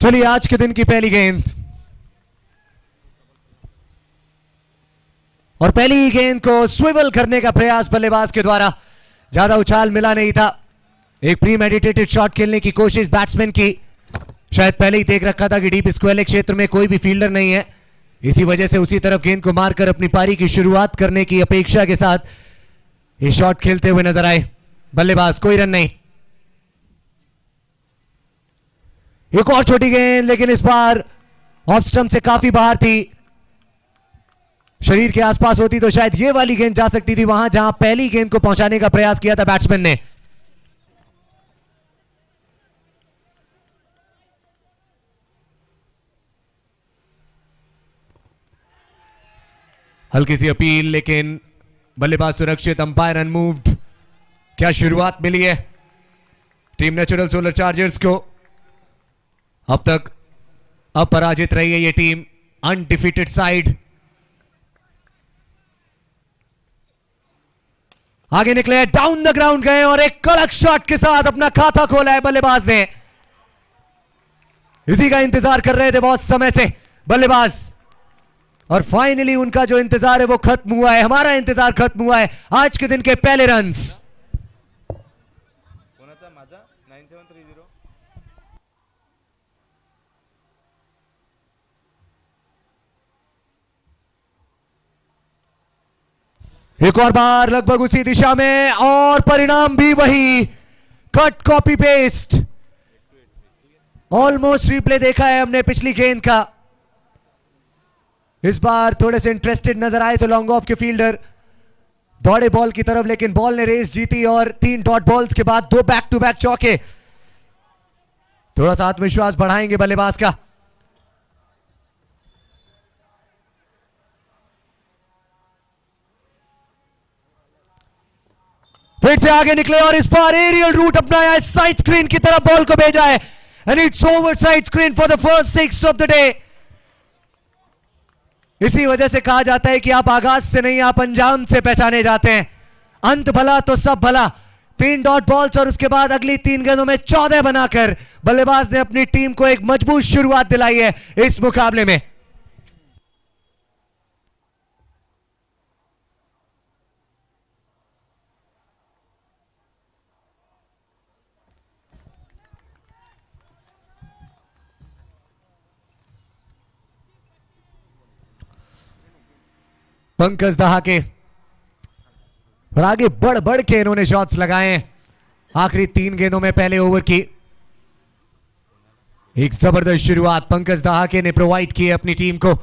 चलिए आज के दिन की पहली गेंद और पहली गेंद को स्विवल करने का प्रयास बल्लेबाज के द्वारा, ज्यादा उछाल मिला नहीं था। एक प्री मेडिटेटेड शॉट खेलने की कोशिश बैट्समैन की, शायद पहले ही देख रखा था कि डीप स्क्वायर क्षेत्र में कोई भी फील्डर नहीं है, इसी वजह से उसी तरफ गेंद को मारकर अपनी पारी की शुरुआत करने की अपेक्षा के साथ ये शॉट खेलते हुए नजर आए बल्लेबाज। कोई रन नहीं। एक और छोटी गेंद, लेकिन इस बार ऑफ स्टंप से काफी बाहर थी, शरीर के आसपास होती तो शायद ये वाली गेंद जा सकती थी वहां जहां पहली गेंद को पहुंचाने का प्रयास किया था बैट्समैन ने। हल्की सी अपील, लेकिन बल्लेबाज सुरक्षित, अंपायर अनमूव्ड। क्या शुरुआत मिली है टीम नेचुरल सोलर चार्जर्स को। अब तक अपराजित रही है ये टीम, अनडिफीटेड साइड। आगे निकले, डाउन द ग्राउंड गए और एक कड़क शॉट के साथ अपना खाता खोला है बल्लेबाज ने। इसी का इंतजार कर रहे थे बहुत समय से बल्लेबाज, और फाइनली उनका जो इंतजार है वो खत्म हुआ है, हमारा इंतजार खत्म हुआ है। आज के दिन के पहले रन्स। एक और बार लगभग उसी दिशा में, और परिणाम भी वही, cut copy paste. Almost replay देखा है हमने पिछली गेंद का। इस बार थोड़े से इंटरेस्टेड नजर आए तो लॉन्ग ऑफ के फील्डर, दौड़े बॉल की तरफ, लेकिन बॉल ने रेस जीती और 3 डॉट बॉल्स के बाद 2 बैक टू बैक चौके थोड़ा सा आत्मविश्वास बढ़ाएंगे बल्लेबाज का। फिर से आगे निकले और इस बार एरियल रूट अपनाया है, साइड स्क्रीन की तरफ बॉल को भेजा है, and it's over side screen for the first 6 of the day. इसी वजह से कहा जाता है कि आप आगाज से नहीं, आप अंजाम से पहचाने जाते हैं। अंत भला तो सब भला। 3 डॉट बॉल्स और उसके बाद अगली 3 गेंदों में 14 बनाकर बल्लेबाज ने अपनी टीम को एक मजबूत शुरुआत दिलाई है इस मुकाबले में। पंकज दहाके, और आगे बढ़ बढ़ के इन्होंने शॉट्स लगाए हैं आखिरी 3 गेंदों में पहले ओवर की। एक जबरदस्त शुरुआत पंकज दहाके ने प्रोवाइड की है अपनी टीम को।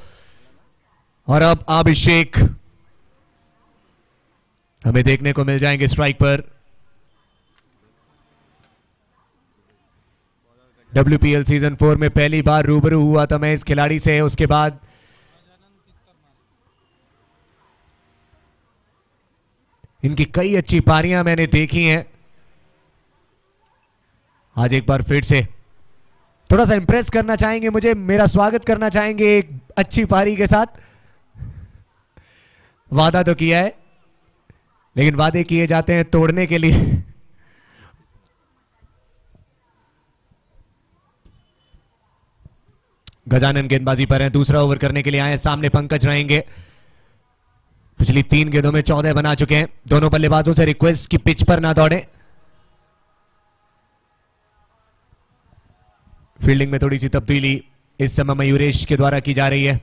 और अब अभिषेक हमें देखने को मिल जाएंगे स्ट्राइक पर। WPL सीजन 4 में पहली बार रूबरू हुआ था मैं इस खिलाड़ी से, उसके बाद इनकी कई अच्छी पारियां मैंने देखी हैं। आज एक बार फिर से थोड़ा सा इंप्रेस करना चाहेंगे मुझे, मेरा स्वागत करना चाहेंगे एक अच्छी पारी के साथ। वादा तो किया है, लेकिन वादे किए जाते हैं तोड़ने के लिए। गजानन गेंदबाजी पर हैं, दूसरा ओवर करने के लिए आए, सामने पंकज रहेंगे। पिछली 3 गेंदों में 14 बना चुके हैं। दोनों बल्लेबाजों से रिक्वेस्ट की पिच पर ना दौड़े। फील्डिंग में थोड़ी सी तब्दीली इस समय मयूरेश के द्वारा की जा रही है।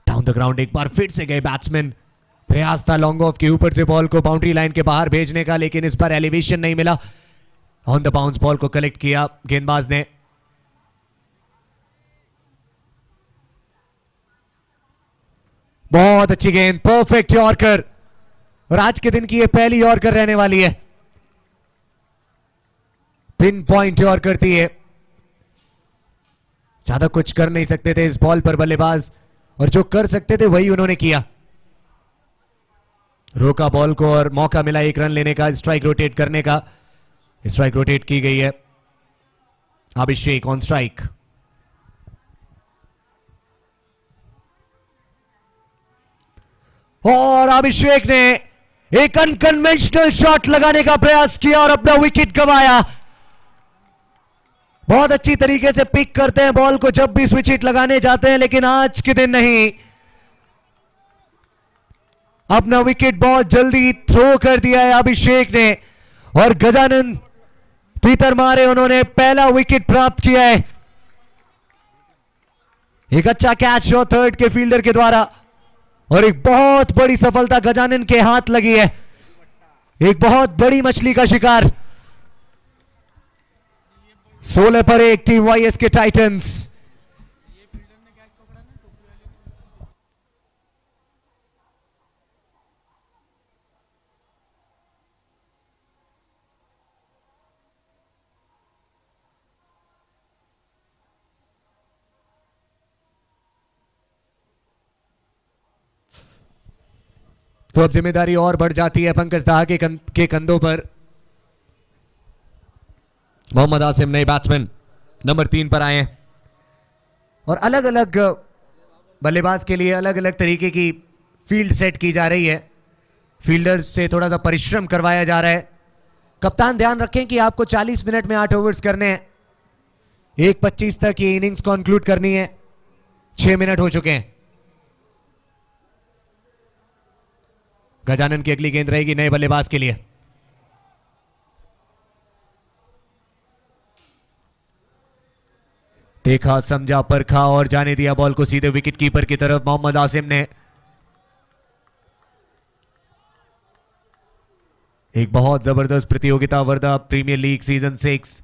डाउन द ग्राउंड एक बार फिर से गए बैट्समैन। प्रयास था लॉन्ग ऑफ के ऊपर से बॉल को बाउंड्री लाइन के बाहर भेजने का, लेकिन इस बार एलिवेशन नहीं मिला। ऑन द बाउंस बॉल को कलेक्ट किया गेंदबाज ने। बहुत अच्छी गेंद, परफेक्ट यॉर्कर, और आज के दिन की ये पहली यॉर्कर रहने वाली है। पिन पॉइंट यॉर्कर थी है। ज्यादा कुछ कर नहीं सकते थे इस बॉल पर बल्लेबाज, और जो कर सकते थे वही उन्होंने किया। रोका बॉल को और मौका मिला 1 रन लेने का, स्ट्राइक रोटेट करने का। स्ट्राइक रोटेट की गई है। अभिषेक ऑन स्ट्राइक। और अभिषेक ने एक अनकन्वेंशनल शॉट लगाने का प्रयास किया और अपना विकेट गंवाया। बहुत अच्छी तरीके से पिक करते हैं बॉल को जब भी स्विच हिट लगाने जाते हैं, लेकिन आज के दिन नहीं। अपना विकेट बहुत जल्दी थ्रो कर दिया है अभिषेक ने और गजानन पीतर मारे उन्होंने पहला विकेट प्राप्त किया है। एक अच्छा कैच और थर्ड के फील्डर के द्वारा और एक बहुत बड़ी सफलता गजानन के हाथ लगी है। एक बहुत बड़ी मछली का शिकार। 16 पर 1 टीम वाईएसके टाइटंस। तो अब जिम्मेदारी और बढ़ जाती है पंकज दाह के कंधों पर। मोहम्मद आसिम नए बैट्समैन नंबर 3 पर आए हैं और अलग अलग बल्लेबाज के लिए अलग अलग तरीके की फील्ड सेट की जा रही है। फील्डर्स से थोड़ा सा परिश्रम करवाया जा रहा है। कप्तान ध्यान रखें कि आपको 40 मिनट में 8 ओवर्स करने हैं। 1:25 तक ये इनिंग्स कंक्लूड करनी है। 6 मिनट हो चुके हैं। गजानन की अगली गेंद रहेगी नए बल्लेबाज के लिए। देखा, समझा, परखा और जाने दिया बॉल को सीधे विकेट कीपर की तरफ। मोहम्मद आसिम ने एक बहुत जबरदस्त प्रतियोगिता वर्धा प्रीमियर लीग सीजन 6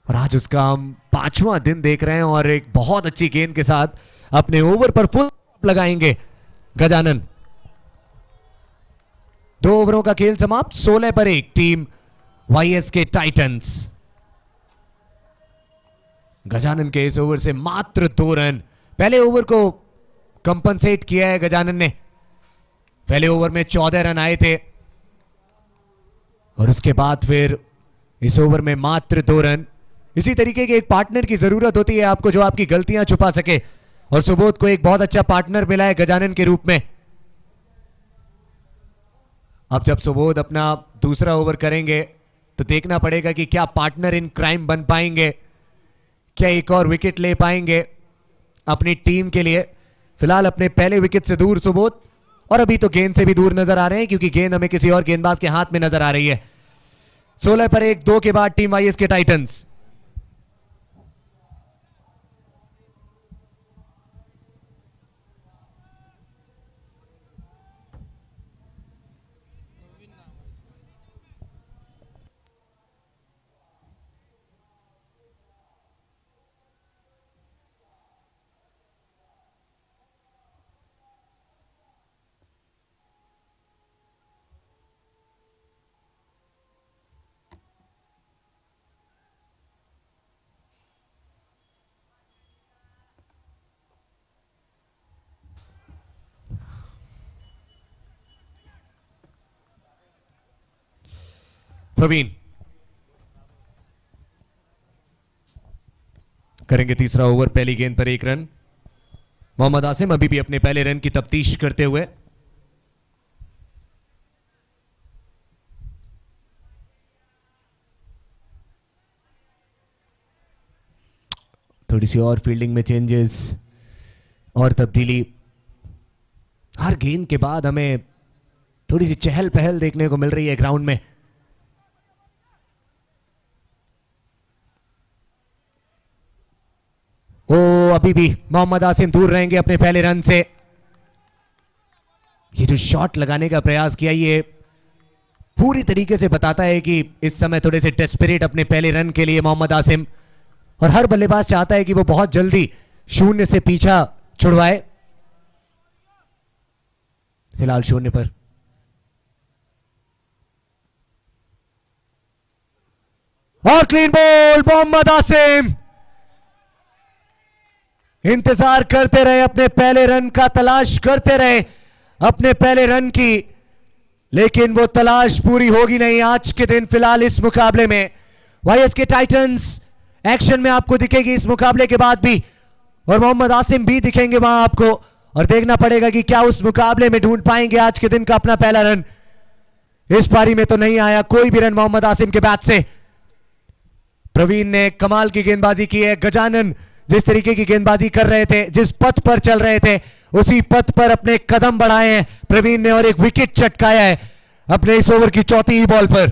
और आज उसका हम 5वां दिन देख रहे हैं और एक बहुत अच्छी गेंद के साथ अपने ओवर पर फुल लगाएंगे गजानन। 2 ओवरों का खेल समाप्त। 16 पर 1 टीम वाईएसके टाइटंस। गजानन के इस ओवर से मात्र 2 रन। पहले ओवर को कंपनसेट किया है गजानन ने। पहले ओवर में 14 रन आए थे और उसके बाद फिर इस ओवर में मात्र 2 रन। इसी तरीके के एक पार्टनर की जरूरत होती है आपको जो आपकी गलतियां छुपा सके और सुबोध को एक बहुत अच्छा पार्टनर मिला है गजानन के रूप में। अब जब सुबोध अपना दूसरा ओवर करेंगे तो देखना पड़ेगा कि क्या पार्टनर इन क्राइम बन पाएंगे, क्या एक और विकेट ले पाएंगे अपनी टीम के लिए। फिलहाल अपने पहले विकेट से दूर सुबोध और अभी तो गेंद से भी दूर नजर आ रहे हैं क्योंकि गेंद हमें किसी और गेंदबाज के हाथ में नजर आ रही है। 16 पर 1 2 के बाद टीम वाईएसके टाइटंस। प्रवीण करेंगे तीसरा ओवर। पहली गेंद पर 1 रन। मोहम्मद आसिम अभी भी अपने पहले रन की तफ्तीश करते हुए। थोड़ी सी और फील्डिंग में चेंजेस और तब्दीली। हर गेंद के बाद हमें थोड़ी सी चहल पहल देखने को मिल रही है ग्राउंड में। ओ अभी भी मोहम्मद आसिम दूर रहेंगे अपने पहले रन से। ये जो शॉट लगाने का प्रयास किया ये पूरी तरीके से बताता है कि इस समय थोड़े से डेस्परेट अपने पहले रन के लिए मोहम्मद आसिम, और हर बल्लेबाज चाहता है कि वो बहुत जल्दी 0 से पीछा छुड़वाए। फिलहाल 0 पर। और क्लीन बॉल। मोहम्मद आसिम इंतजार करते रहे, अपने पहले रन का तलाश करते रहे अपने पहले रन की, लेकिन वो तलाश पूरी होगी नहीं आज के दिन। फिलहाल इस मुकाबले में वाईएसके टाइटंस एक्शन में आपको दिखेगी इस मुकाबले के बाद भी। और मोहम्मद आसिम भी दिखेंगे वहां आपको, और देखना पड़ेगा कि क्या उस मुकाबले में ढूंढ पाएंगे आज के दिन का अपना पहला रन। इस पारी में तो नहीं आया कोई भी रन मोहम्मद आसिम के बैट से। प्रवीण ने कमाल की गेंदबाजी की है। गजानन जिस तरीके की गेंदबाजी कर रहे थे, जिस पथ पर चल रहे थे, उसी पथ पर अपने कदम बढ़ाए हैं प्रवीण ने और एक विकेट चटकाया है अपने इस ओवर की चौथी ही बॉल पर।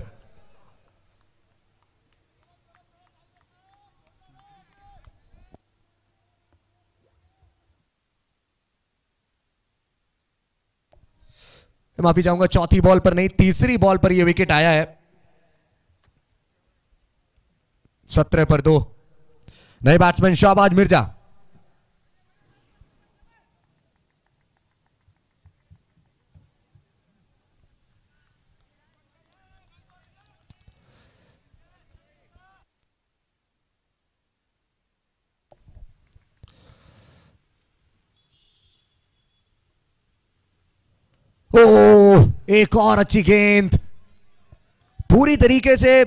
माफी चाहूंगा, चौथी बॉल पर नहीं, तीसरी बॉल पर यह विकेट आया है। 17 पर 2। नए बैट्समैन शाहबाज मिर्जा। ओह, एक और अच्छी गेंद। पूरी तरीके से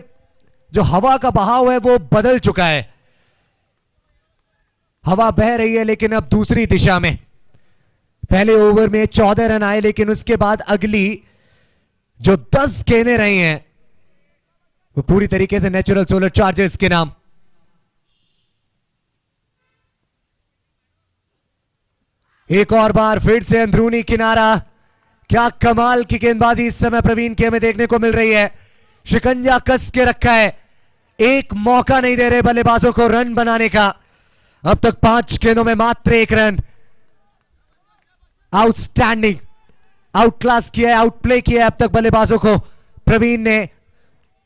जो हवा का बहाव है वो बदल चुका है। हवा बह रही है लेकिन अब दूसरी दिशा में। पहले ओवर में 14 रन आए, लेकिन उसके बाद अगली जो 10 गेंदें रही हैं वो पूरी तरीके से नेचुरल सोलर चार्जेस के नाम। एक और बार फिर से अंदरूनी किनारा। क्या कमाल की गेंदबाजी इस समय प्रवीण की हमें देखने को मिल रही है। शिकंजा कस के रखा है, एक मौका नहीं दे रहे बल्लेबाजों को रन बनाने का। अब तक 5 गेंदों में मात्र 1 रन। आउटस्टैंडिंग, आउट क्लास किया है, आउट प्ले किया है अब तक बल्लेबाजों को प्रवीण ने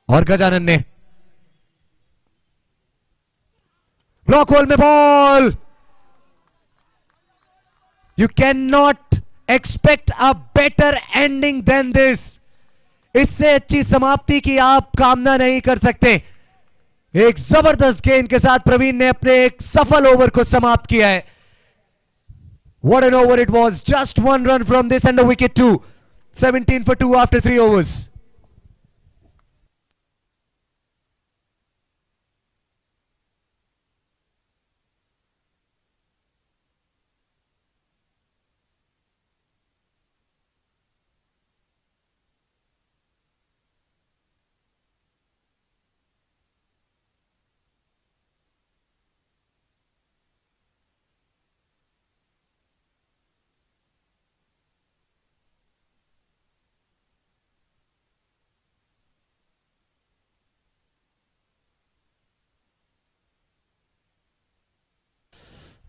और गजानन ने। ब्लॉक होल में ball. You can not expect a better ending than this. इससे अच्छी समाप्ति की आप कामना नहीं कर सकते। एक जबरदस्त गेंद के साथ प्रवीण ने अपने एक सफल ओवर को समाप्त किया है। What an over it was. Just 1 run from this and a wicket too. 17 for 2 after 3 overs.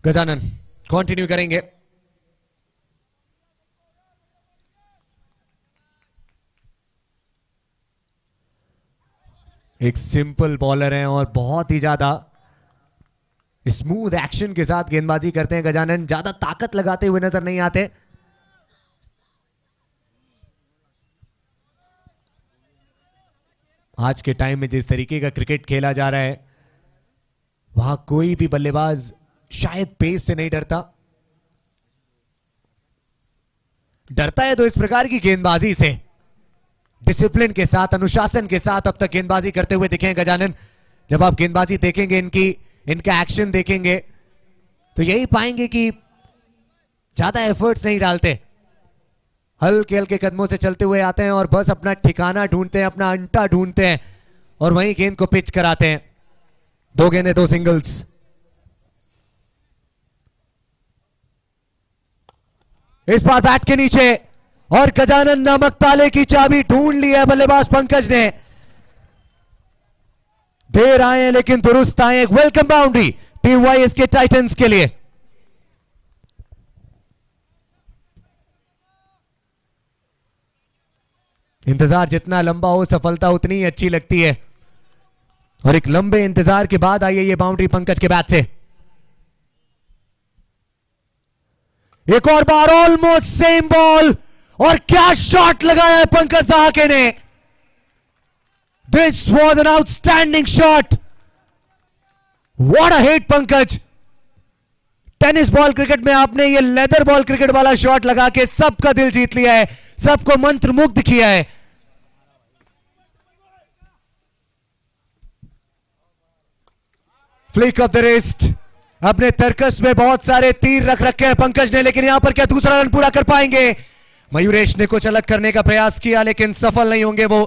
Gajanan continue करेंगे। एक सिंपल बॉलर हैं और बहुत ही ज्यादा स्मूथ एक्शन के साथ गेंदबाजी करते हैं गजानन। ज्यादा ताकत लगाते हुए नजर नहीं आते। आज के टाइम में जिस तरीके का क्रिकेट खेला जा रहा है, वहां कोई भी बल्लेबाज शायद पेस से नहीं डरता। डरता है तो इस प्रकार की गेंदबाजी से, डिसिप्लिन के साथ, अनुशासन के साथ अब तक गेंदबाजी करते हुए दिखे गजानन। जब आप गेंदबाजी देखेंगे, इनका एक्शन देखेंगे, तो यही पाएंगे कि ज्यादा एफर्ट्स नहीं डालते। हल्के हल्के कदमों से चलते हुए आते हैं और बस अपना ठिकाना ढूंढते हैं, अपना अंटा ढूंढते हैं और वहीं गेंद को पिच कराते हैं। 2 गेंदें 2 सिंगल्स। इस बार बैट के नीचे और गजानन नामक ताले की चाबी ढूंढ ली है बल्लेबाज पंकज ने। देर आए हैं लेकिन दुरुस्त आए। एक वेलकम बाउंड्री टीम वाईएस के टाइटंस के लिए। इंतजार जितना लंबा हो, सफलता उतनी ही अच्छी लगती है। और एक लंबे इंतजार के बाद आई है ये बाउंड्री पंकज के बैट से। एक और बार ऑलमोस्ट सेम बॉल, और क्या शॉट लगाया है पंकज दहाके ने। This was an outstanding shot. What a hit Pankaj. Tennis ball cricket में आपने ये लेदर बॉल क्रिकेट वाला शॉट लगा के सबका दिल जीत लिया है, सबको मंत्रमुग्ध किया है। फ्लिक ऑफ द रिस्ट, अपने तर्कस में बहुत सारे तीर रख रखे हैं पंकज ने, लेकिन यहां पर क्या दूसरा रन पूरा कर पाएंगे? मयूरेश ने कुछ अलग करने का प्रयास किया लेकिन सफल नहीं होंगे वो।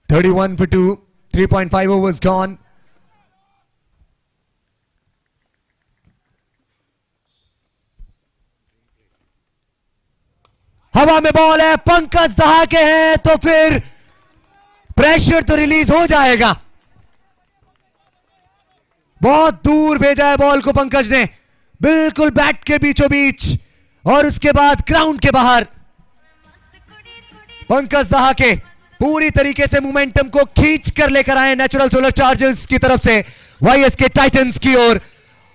(31 for 2), 3.5 overs gone. हवा में बॉल है, पंकज दहाके हैं तो फिर प्रेशर तो रिलीज हो जाएगा। बहुत दूर भेजा है बॉल को पंकज ने, बिल्कुल बैट के बीचों बीच और उसके बाद ग्राउंड के बाहर। पंकज दहाके पूरी तरीके से मोमेंटम को खींच कर लेकर आए नेचुरल सोलर चार्जर्स की तरफ से वाईएसके टाइटंस की ओर।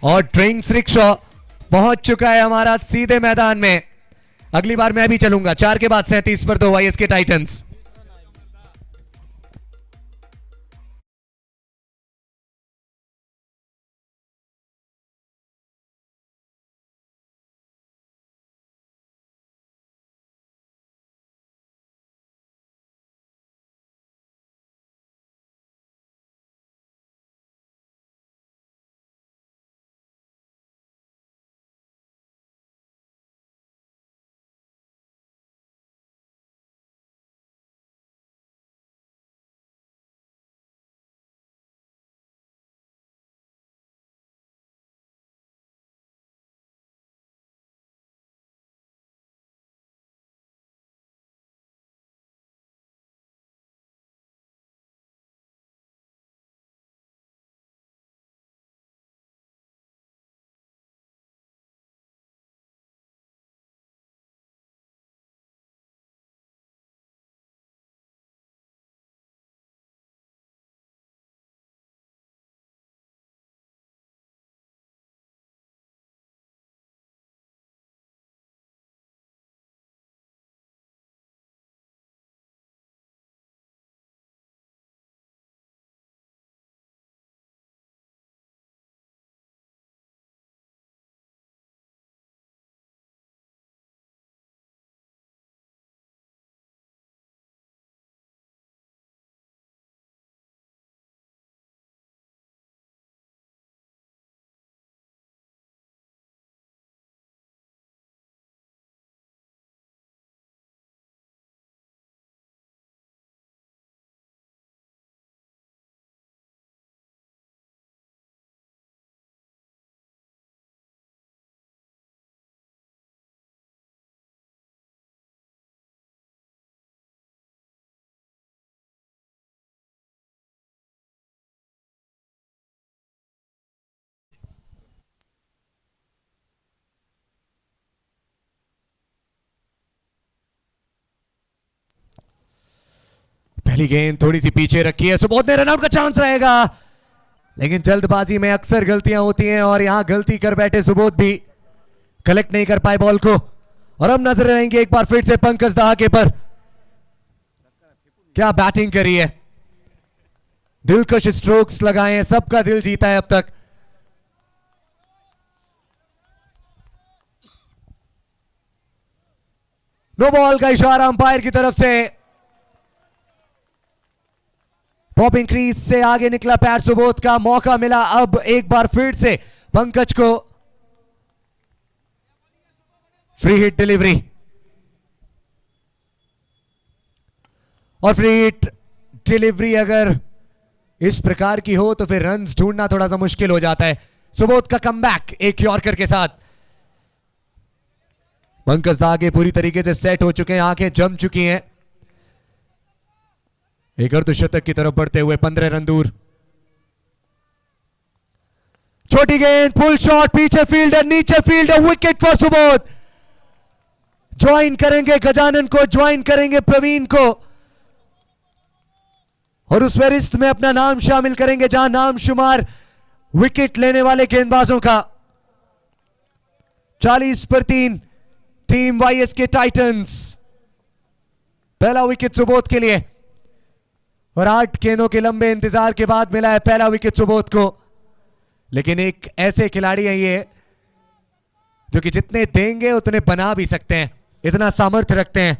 और ड्रिंक्स रिक्शा पहुंच चुका है हमारा सीधे मैदान में। अगली बार मैं भी चलूंगा। 4 के बाद 37 पर 2 वाईएसके टाइटंस। पहली गेंद थोड़ी सी पीछे रखी है, सुबोध ने रनआउट का चांस रहेगा, लेकिन जल्दबाजी में अक्सर गलतियां होती हैं और यहां गलती कर बैठे सुबोध भी, कलेक्ट नहीं कर पाए बॉल को। और अब नजर रहेंगे एक बार फिर से पंकज दहाके पर। क्या बैटिंग करी है, दिलकश स्ट्रोक्स लगाए हैं, सबका दिल जीता है अब तक। नो बॉल का इशारा अंपायर की तरफ से। पॉपिंग क्रीज से आगे निकला पैर सुबोध का, मौका मिला अब एक बार फिर से पंकज को। फ्री हिट डिलीवरी और फ्री हिट डिलीवरी अगर इस प्रकार की हो तो फिर रन्स ढूंढना थोड़ा सा मुश्किल हो जाता है। सुबोध का कमबैक एक यॉर्कर के साथ। पंकज आगे पूरी तरीके से सेट हो चुके हैं, आंखें जम चुकी हैं, एक अर्धशतक की तरफ बढ़ते हुए 15 रन दूर। छोटी गेंद, पुल शॉट, पीछे फील्डर, नीचे fielder, wicket for Subodh. Join करेंगे गजानन को, ज्वाइन करेंगे प्रवीण को और उस फहरिस्त में अपना नाम शामिल करेंगे जहां नाम शुमार विकेट लेने वाले गेंदबाजों का। 40 पर 3 टीम वाईएसके टाइटंस। पहला विकेट सुबोध के लिए और 8 गेंदों के लंबे इंतजार के बाद मिला है पहला विकेट सुबोध को। लेकिन एक ऐसे खिलाड़ी हैं ये जो कि जितने देंगे उतने बना भी सकते हैं, इतना सामर्थ्य रखते हैं।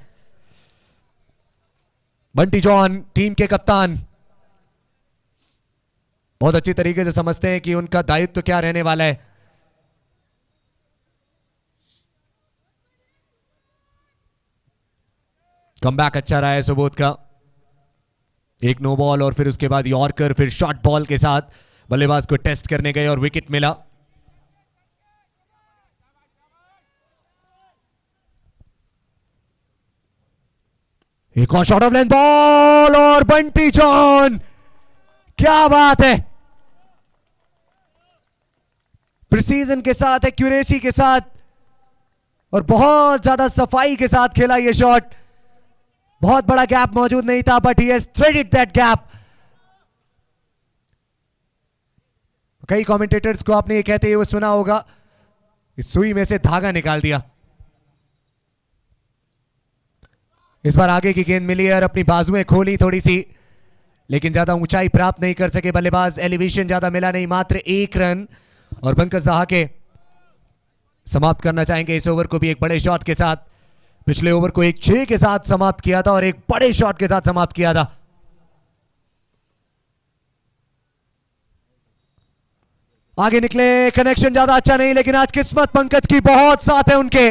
बंटी जॉन टीम के कप्तान बहुत अच्छी तरीके से समझते हैं कि उनका दायित्व तो क्या रहने वाला है। कमबैक अच्छा रहा है सुबोध का, एक नो बॉल और फिर उसके बाद यॉर्कर, फिर शॉर्ट बॉल के साथ बल्लेबाज को टेस्ट करने गए और विकेट मिला। एक और शॉट ऑफ लेंथ बॉल और बंटी जॉन, क्या बात है, प्रिसीजन के साथ, एक्यूरेसी के साथ और बहुत ज्यादा सफाई के साथ खेला यह शॉट। बहुत बड़ा गैप मौजूद नहीं था but he has threaded that gap. कई कमेंटेटर्स को आपने ये कहते हुए सुना होगा, इस सुई में से धागा निकाल दिया। इस बार आगे की गेंद मिली और अपनी बाजुएं खोली थोड़ी सी, लेकिन ज्यादा ऊंचाई प्राप्त नहीं कर सके बल्लेबाज, एलिवेशन ज्यादा मिला नहीं, मात्र 1 रन। और पंकज दहाके समाप्त करना चाहेंगे इस ओवर को भी एक बड़े शॉट के साथ। पिछले ओवर को एक 6 के साथ समाप्त किया था और एक बड़े शॉट के साथ समाप्त किया था। आगे निकले, कनेक्शन ज्यादा अच्छा नहीं, लेकिन आज किस्मत पंकज की बहुत साथ है उनके,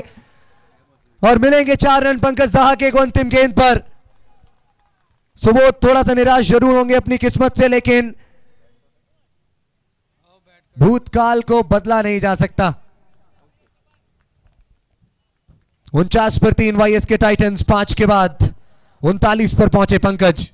और मिलेंगे 4 रन पंकज दहाके को अंतिम गेंद पर। सुबोध थोड़ा सा निराश जरूर होंगे अपनी किस्मत से, लेकिन भूतकाल को बदला नहीं जा सकता। 49 पर 3 वाईएसके टाइटंस, 5 के बाद 39 पर पहुंचे पंकज।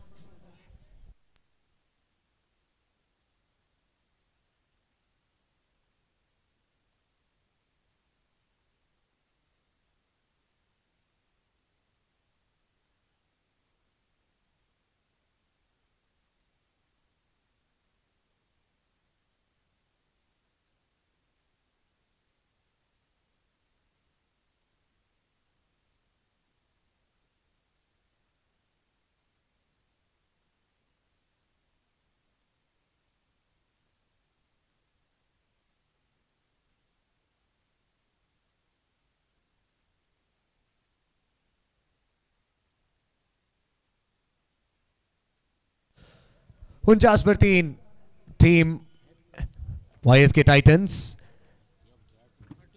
उनचास पर 3 टीम वाईएसके टाइटंस।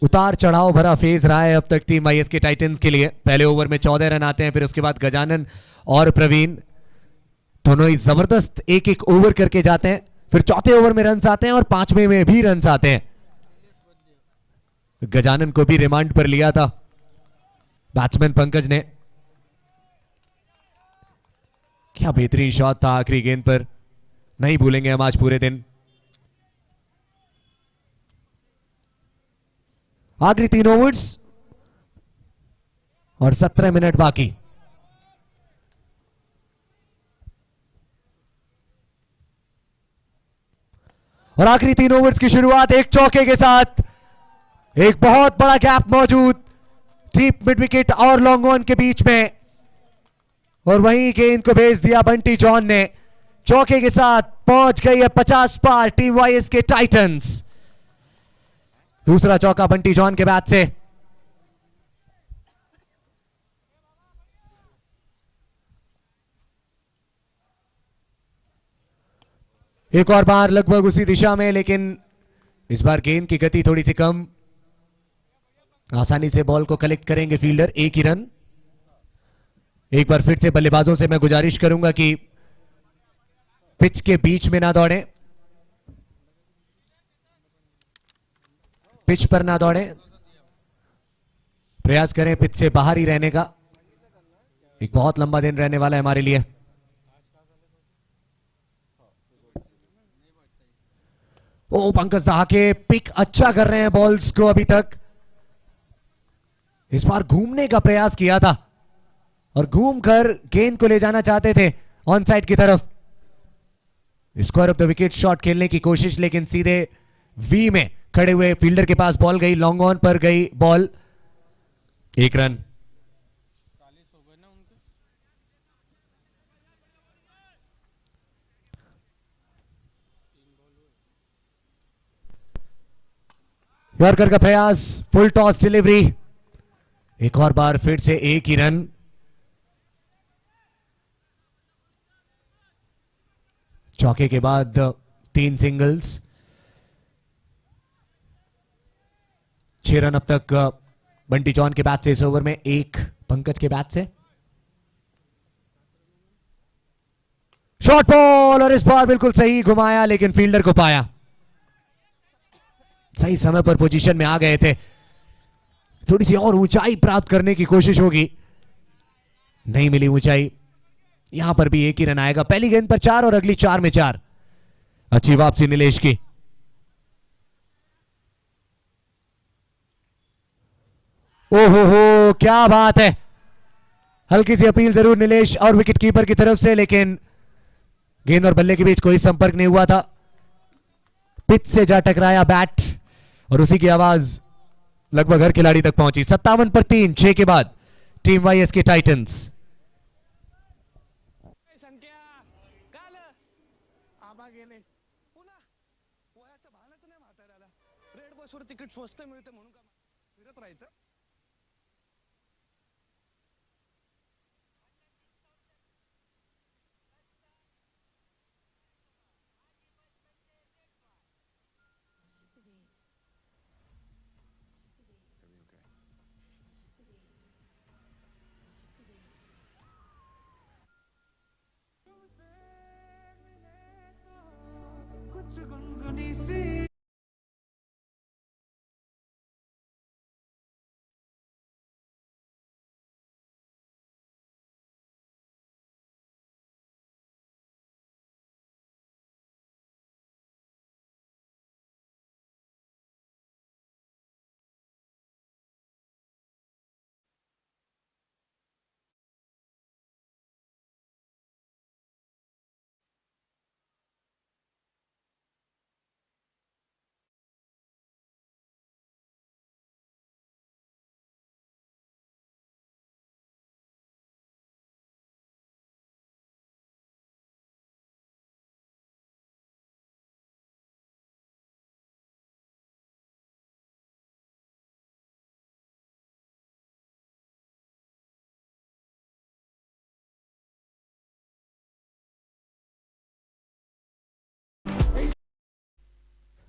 उतार चढ़ाव भरा फेज रहा है अब तक टीम वाईएसके टाइटंस के लिए। पहले ओवर में 14 रन आते हैं, फिर उसके बाद गजानन और प्रवीण दोनों ही जबरदस्त एक एक ओवर करके जाते हैं, फिर चौथे ओवर में रन आते हैं और 5वें में भी रन आते हैं। गजानन को भी रिमांड पर लिया था बैट्समैन पंकज ने। क्या बेहतरीन शॉट था आखिरी गेंद पर, नहीं भूलेंगे हम आज पूरे दिन। आखिरी 3 ओवर्स और 17 मिनट बाकी। और आखिरी 3 ओवर्स की शुरुआत एक चौके के साथ, एक बहुत बड़ा गैप मौजूद डीप मिड विकेट और लॉन्ग ऑन के बीच में, और वहीं गेंद को भेज दिया बंटी जॉन ने। चौके के साथ पहुंच गई है 50 पार टीम वाईएसके टाइटंस। दूसरा चौका बंटी जॉन के बैट से। एक और बार लगभग उसी दिशा में, लेकिन इस बार गेंद की गति थोड़ी सी कम। आसानी से बॉल को कलेक्ट करेंगे फील्डर, 1 ही रन। एक बार फिर से बल्लेबाजों से मैं गुजारिश करूंगा कि पिच के बीच में ना दौड़ें, पिच पर ना दौड़ें, प्रयास करें पिच से बाहर ही रहने का। एक बहुत लंबा दिन रहने वाला है हमारे लिए। ओ पंकज दहाके पिक अच्छा कर रहे हैं बॉल्स को अभी तक। इस बार घूमने का प्रयास किया था और घूमकर गेंद को ले जाना चाहते थे ऑन साइड की तरफ। Square of the wicket shot खेलने की कोशिश, लेकिन सीधे वी में खड़े हुए फील्डर के पास बॉल गई, लॉन्ग ऑन पर गई बॉल। 1 रन। यॉर्कर का प्रयास, फुल टॉस डिलीवरी, एक और बार फिर से एक ही रन। चौके के बाद 3 सिंगल्स, 6 रन अब तक बंटी जॉन के बैट से इस ओवर में, 1 पंकज के बैट से। शॉर्ट बॉल और इस बार बिल्कुल सही घुमाया, लेकिन फील्डर को पाया। सही समय पर पोजीशन में आ गए थे, थोड़ी सी और ऊंचाई प्राप्त करने की कोशिश होगी, नहीं मिली ऊंचाई। यहां पर भी एक ही रन आएगा, पहली गेंद पर 4 और अगली 4 में 4। अच्छी वापसी नीलेश की। ओहो हो, क्या बात है। हल्की सी अपील जरूर नीलेश और विकेट कीपर की तरफ से, लेकिन गेंद और बल्ले के बीच कोई संपर्क नहीं हुआ था। पिच से जा टकराया बैट और उसी की आवाज लगभग हर खिलाड़ी तक पहुंची। 57 पर 3, 6 के बाद टीम वाईएस के टाइटंस। तिकीट स्वस्त मिळते म्हणून का फिरत राहायचं। कुछ गुनगुनी सी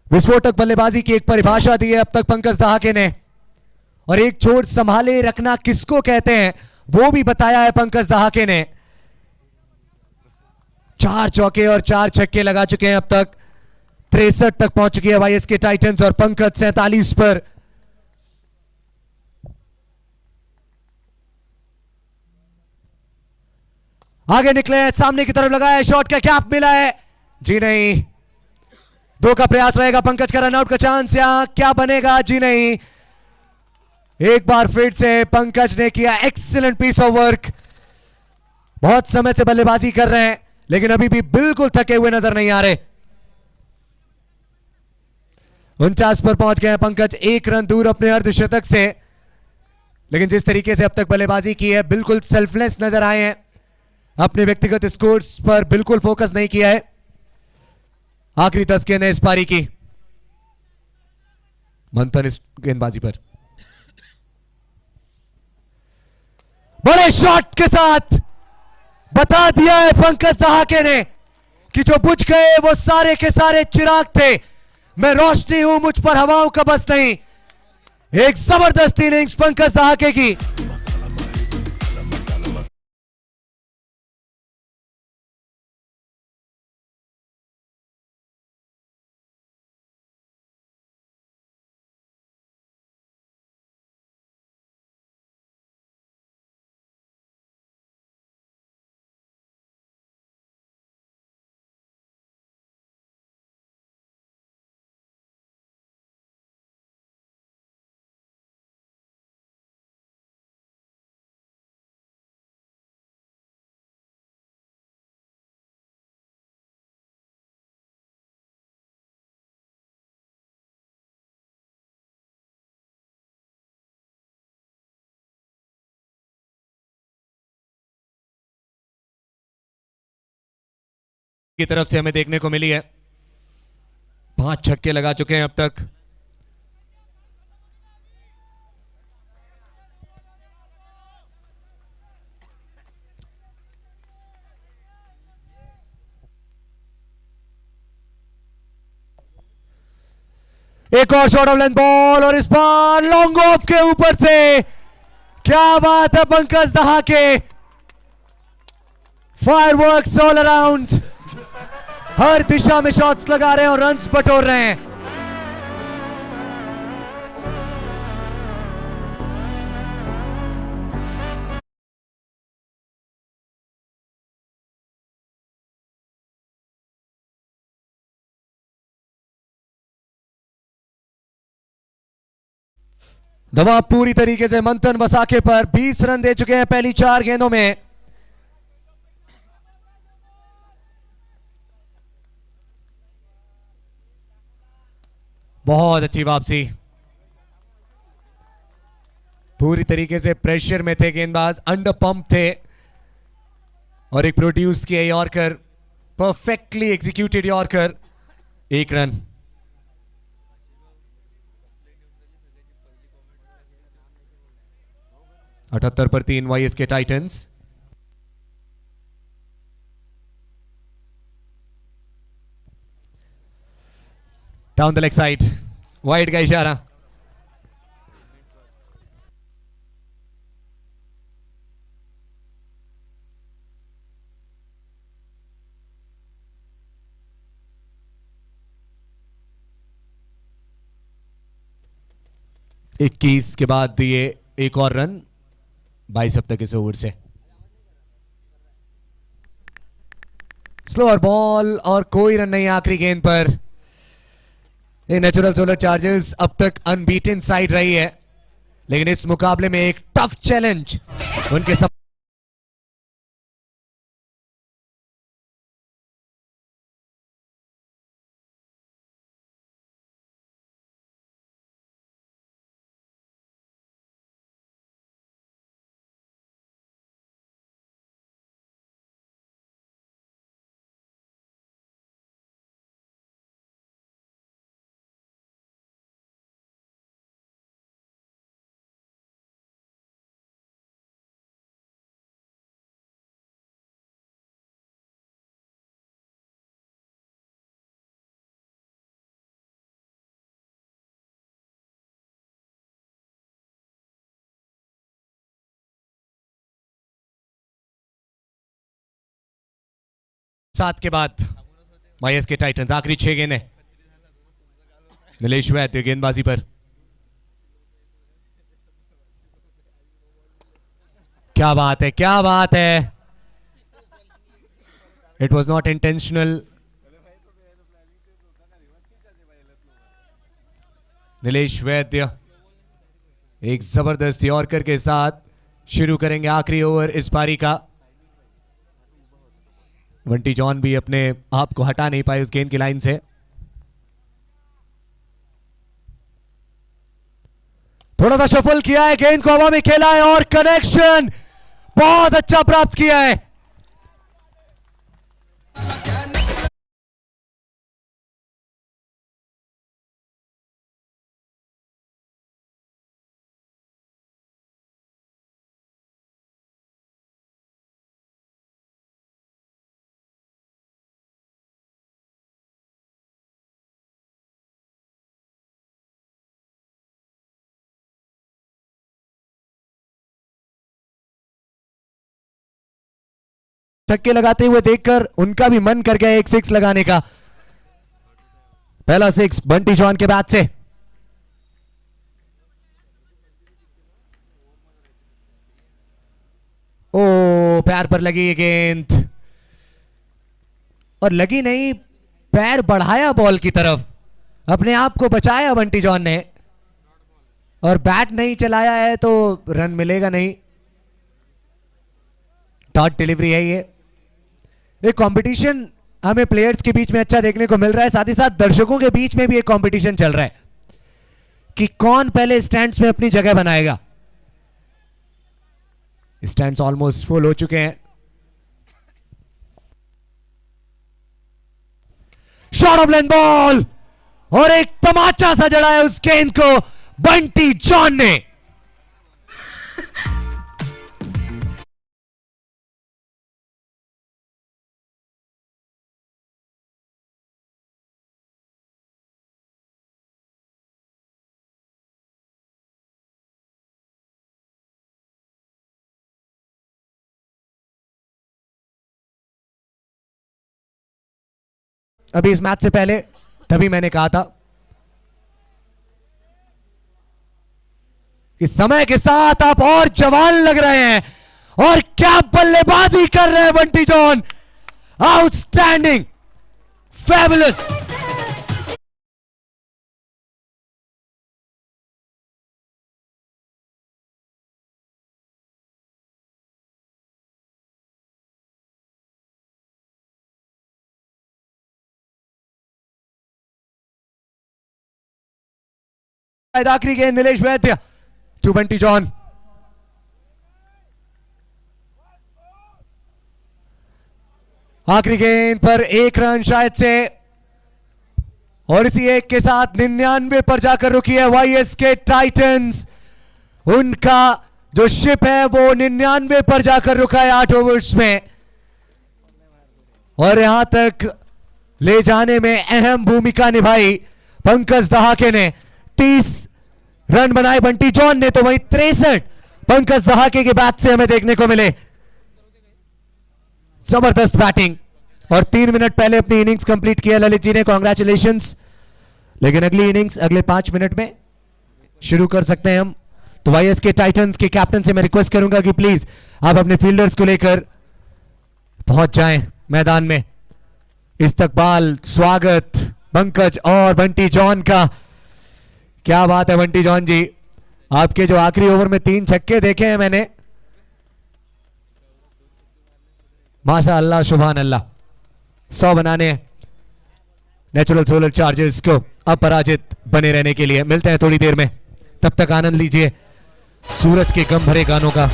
विस्फोटक बल्लेबाजी की एक परिभाषा दी है अब तक पंकज दहाके ने, और एक छोर संभाले रखना किसको कहते हैं वो भी बताया है पंकज दहाके ने। 4 चौके और 4 छक्के लगा चुके हैं अब तक। 63 तक पहुंच चुकी है वाईएस के टाइटंस और पंकज 47 पर। आगे निकले, सामने की तरफ लगाया, शॉट का कैप मिला है, जी नहीं। 2 का प्रयास रहेगा, पंकज का रनआउट का चांस, यहां क्या बनेगा, जी नहीं। एक बार फिर से पंकज ने किया एक्सीलेंट पीस ऑफ वर्क। बहुत समय से बल्लेबाजी कर रहे हैं लेकिन अभी भी बिल्कुल थके हुए नजर नहीं आ रहे। 49 पर पहुंच गए हैं पंकज, 1 रन दूर अपने अर्धशतक से, लेकिन जिस तरीके से अब तक बल्लेबाजी की है बिल्कुल सेल्फलेस नजर आए हैं। अपने व्यक्तिगत स्कोर्स पर बिल्कुल फोकस नहीं किया है। आखिरी 10 गेंदें इस पारी की, मंथन इस गेंदबाजी पर। बड़े शॉट के साथ बता दिया है पंकज दहाके ने कि जो बुझ गए वो सारे के सारे चिराग थे। मैं रोशनी हूं, मुझ पर हवाओं का बस नहीं। एक जबरदस्त इनिंग्स पंकज दहाके की। की तरफ से हमें देखने को मिली है 5 छक्के लगा चुके हैं अब तक। एक और शॉट ऑफ लेंथ बॉल और इस बार लॉन्ग ऑफ के ऊपर से। क्या बात है पंकज दहाके, फायरवर्क्स ऑल अराउंड, हर दिशा में शॉट्स लगा रहे हैं और रन्स बटोर रहे हैं। दबाव पूरी तरीके से मंथन वसाके पर 20 रन दे चुके हैं पहली 4 गेंदों में। बहुत अच्छी वापसी, पूरी तरीके से प्रेशर में थे गेंदबाज, अंडर पंप थे और एक प्रोड्यूस किया yorker, perfectly executed yorker, 1 run. अठहत्तर पर 3 वाईएस के Titans. Down the leg side, wide का इशारा। इक्कीस के बाद दिए एक और रन 22 अब तक इस ओवर से। स्लोअर बॉल और कोई रन नहीं आखिरी गेंद पर। ये नेचुरल सोलर चार्जर्स अब तक अनबीटन साइड रही है, लेकिन इस मुकाबले में एक टफ चैलेंज उनके साथ के बाद वाईएस के टाइटंस आखिरी 6 गेंदें। नीलेश वैद्य गेंदबाजी पर। क्या बात है, क्या बात है, it was not intentional. Nilesh वैद्य एक जबरदस्त यॉर्कर के साथ शुरू करेंगे आखिरी ओवर इस पारी का। वंटी जॉन भी अपने आप को हटा नहीं पाए उस गेंद की लाइन से। थोड़ा सा शफल किया है, गेंद को हवा में खेला है और कनेक्शन बहुत अच्छा प्राप्त किया है। छक्के लगाते हुए देखकर उनका भी मन कर गया एक 6 लगाने का। पहला 6 बंटी जॉन के बैट से। ओ, पैर पर लगी ये गेंद और लगी नहीं, पैर बढ़ाया बॉल की तरफ, अपने आप को बचाया बंटी जॉन ने और बैट नहीं चलाया है तो रन मिलेगा नहीं। डॉट डिलीवरी है ये। एक कंपटीशन हमें प्लेयर्स के बीच में अच्छा देखने को मिल रहा है, साथ ही साथ दर्शकों के बीच में भी एक कंपटीशन चल रहा है कि कौन पहले स्टैंड्स में अपनी जगह बनाएगा। स्टैंड्स ऑलमोस्ट फुल हो चुके हैं। शॉट ऑफ लेंथ बॉल और एक तमाचा सा जड़ा है उस गेंद को बंटी जॉन ने। अभी इस मैच से पहले, तभी मैंने कहा था कि समय के साथ आप और जवान लग रहे हैं। और क्या बल्लेबाजी कर रहे हैं बंटी जॉन, आउटस्टैंडिंग, फैबुलस। आखिरी गेंद नीलेश वैद्य टू बंटी जॉन। आखिरी गेंद पर एक रन शायद से, और इसी एक के साथ 99 पर जाकर रुकी है वाईएसके टाइटंस। उनका जो शिप है वो 99 पर जाकर रुका है 8 ओवर्स में, और यहां तक ले जाने में अहम भूमिका निभाई पंकज दहाके ने। 30 रन बनाए बंटी जॉन ने, तो वहीं 63 पंकज दहाके के बैट से हमें देखने को मिले। जबरदस्त बैटिंग, और 3 मिनट पहले अपनी इनिंग्स कंप्लीट किया ललित जी ने, कॉन्ग्रेचुलेशंस। लेकिन अगली इनिंग्स अगले 5 मिनट में शुरू कर सकते हैं हम। तो वाईएसके टाइटंस के कैप्टन से मैं रिक्वेस्ट करूंगा कि प्लीज आप अपने फील्डर्स को लेकर पहुंच जाएं मैदान में। इस्तकबाल, स्वागत पंकज और बंटी जॉन का। क्या बात है बंटी जॉन जी, आपके जो आखिरी ओवर में 3 छक्के देखे हैं मैंने, माशा अल्लाह, सुभान अल्लाह। 100 बनाने नेचुरल सोलर चार्जेस को अपराजित बने रहने के लिए। मिलते हैं थोड़ी देर में, तब तक आनंद लीजिए सूरज के गम भरे गानों का।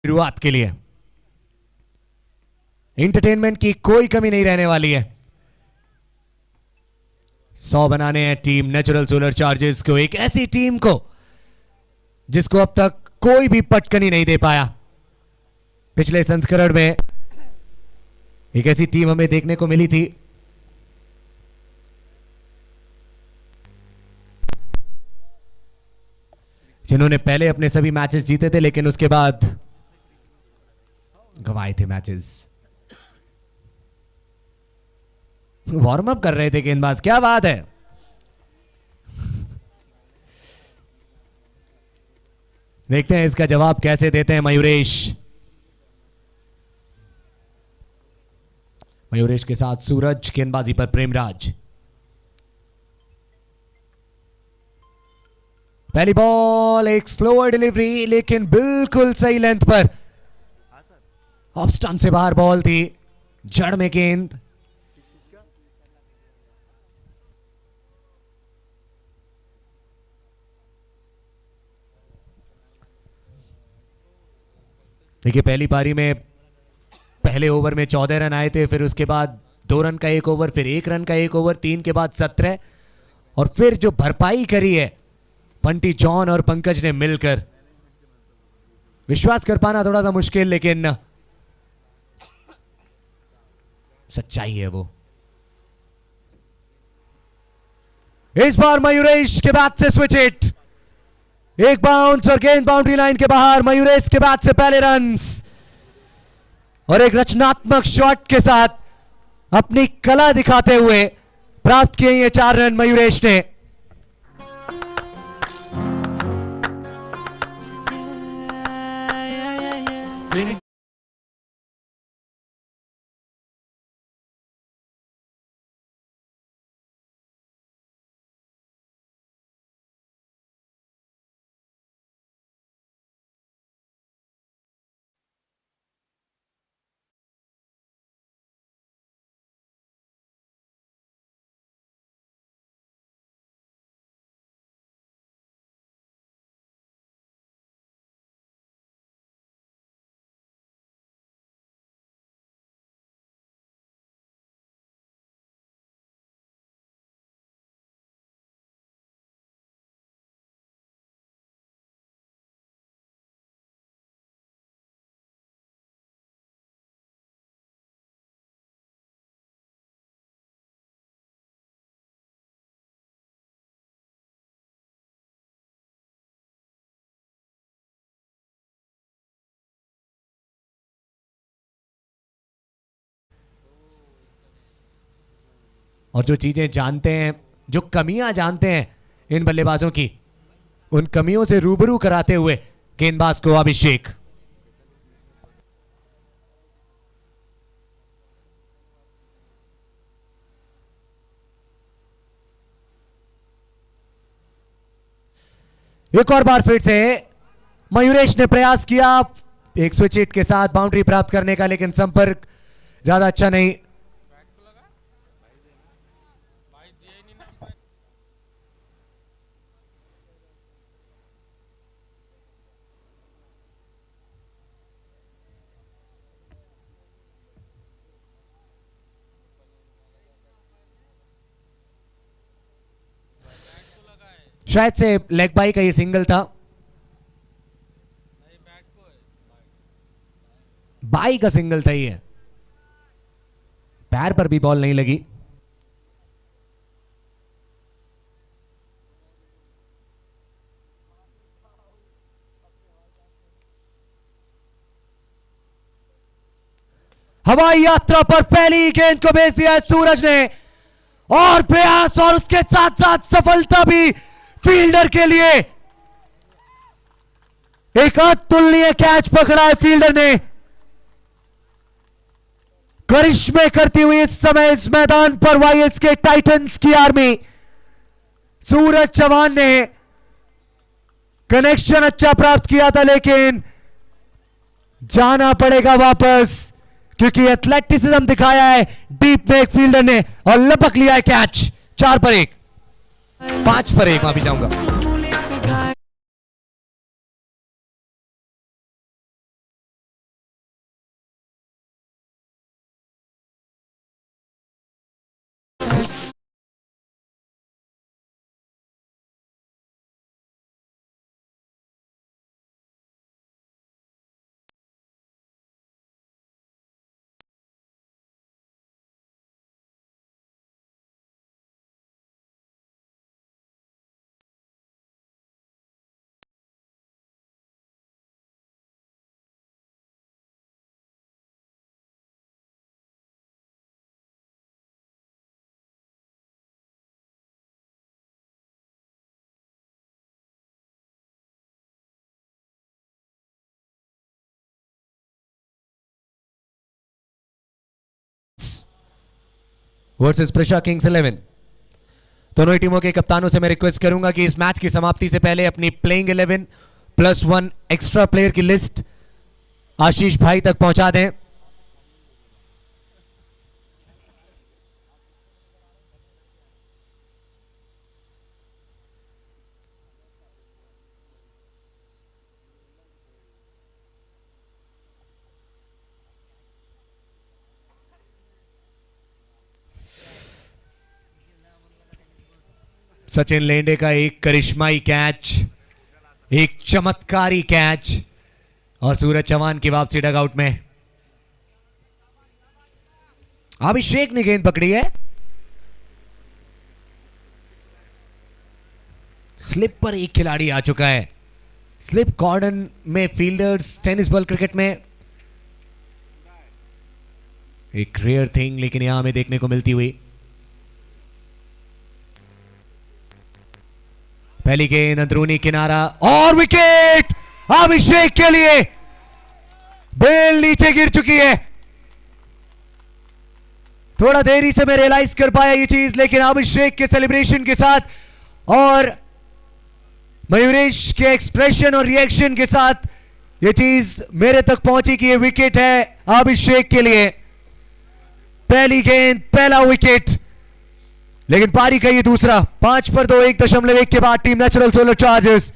शुरुआत के लिए एंटरटेनमेंट की कोई कमी नहीं रहने वाली है। 100 बनाने हैं टीम नेचुरल सोलर चार्जेस को, एक ऐसी टीम को जिसको अब तक कोई भी पटकनी नहीं दे पाया। पिछले संस्करण में एक ऐसी टीम हमें देखने को मिली थी जिन्होंने पहले अपने सभी मैचेस जीते थे लेकिन उसके बाद गंवाए थे मैचेस। वार्म अप कर रहे थे गेंदबाज, क्या बात है। देखते हैं इसका जवाब कैसे देते हैं मयूरेश। मयूरेश के साथ सूरज, गेंदबाजी पर प्रेमराज। पहली बॉल एक स्लोअर डिलीवरी लेकिन बिल्कुल सही लेंथ पर, ऑफ स्टंप से बाहर बॉल थी, जड़ में गेंद। देखिए पहली पारी में पहले ओवर में 14 रन आए थे, फिर उसके बाद 2 रन का एक ओवर, फिर 1 रन का एक ओवर, 3 के बाद 17, और फिर जो भरपाई करी है बंटी जॉन और पंकज ने मिलकर, विश्वास कर पाना थोड़ा सा मुश्किल लेकिन सच्चाई है वो। इस बार मयूरेश के बैट से स्विच हिट, एक बाउंस और गेंद बाउंड्री लाइन के बाहर। मयूरेश के बैट से पहले रन्स और एक रचनात्मक शॉट के साथ अपनी कला दिखाते हुए प्राप्त किए ये 4 रन मयूरेश ने। और जो चीजें जानते हैं, जो कमियां जानते हैं इन बल्लेबाजों की, उन कमियों से रूबरू कराते हुए गेंदबाज को अभिषेक। एक और बार फिर से मयूरेश ने प्रयास किया एक स्विच हिट के साथ बाउंड्री प्राप्त करने का, लेकिन संपर्क ज्यादा अच्छा नहीं। शायद से लेग बाई का ये सिंगल था, बाई का सिंगल था ये, पैर पर भी बॉल नहीं लगी। हवाई यात्रा पर पहली गेंद को भेज दिया है सूरज ने, और प्रयास और उसके साथ साथ सफलता भी फील्डर के लिए। एक अतुलनीय कैच पकड़ा है फील्डर ने। करिश्मे करती हुई इस समय इस मैदान पर वाईएस के टाइटंस की आर्मी। सूरज चौहान ने कनेक्शन अच्छा प्राप्त किया था लेकिन जाना पड़ेगा वापस, क्योंकि एथलेटिसिज्म दिखाया है डीप में एक फील्डर ने और लपक लिया है कैच। 4 पर 1, 5 पर 1 माफी चाहूंगा। Versus Presha Kings 11। दोनों ही टीमों के कप्तानों से मैं रिक्वेस्ट करूंगा कि इस मैच की समाप्ति से पहले अपनी प्लेइंग 11 +1 एक्स्ट्रा प्लेयर की लिस्ट आशीष भाई तक पहुंचा दें। सचिन लेंडे का एक करिश्माई कैच, एक चमत्कारी कैच और सूरज चौहान की वापसी डगआउट में। अभिषेक ने गेंद पकड़ी है, स्लिप पर एक खिलाड़ी आ चुका है। स्लिप कॉर्डन में फील्डर्स टेनिस बॉल क्रिकेट में एक रेयर थिंग, लेकिन यहां हमें देखने को मिलती हुई। पहली गेंद अंदरूनी किनारा और विकेट अभिषेक के लिए। बेल नीचे गिर चुकी है। थोड़ा देरी से मैं रियलाइज कर पाया ये चीज, लेकिन अभिषेक के सेलिब्रेशन के साथ और मयूरेश के एक्सप्रेशन और रिएक्शन के साथ ये चीज मेरे तक पहुंची कि ये विकेट है अभिषेक के लिए। पहली गेंद, पहला विकेट, लेकिन पारी का ये दूसरा। 5 पर 2, 1.1 के बाद team Natural Solar Chargers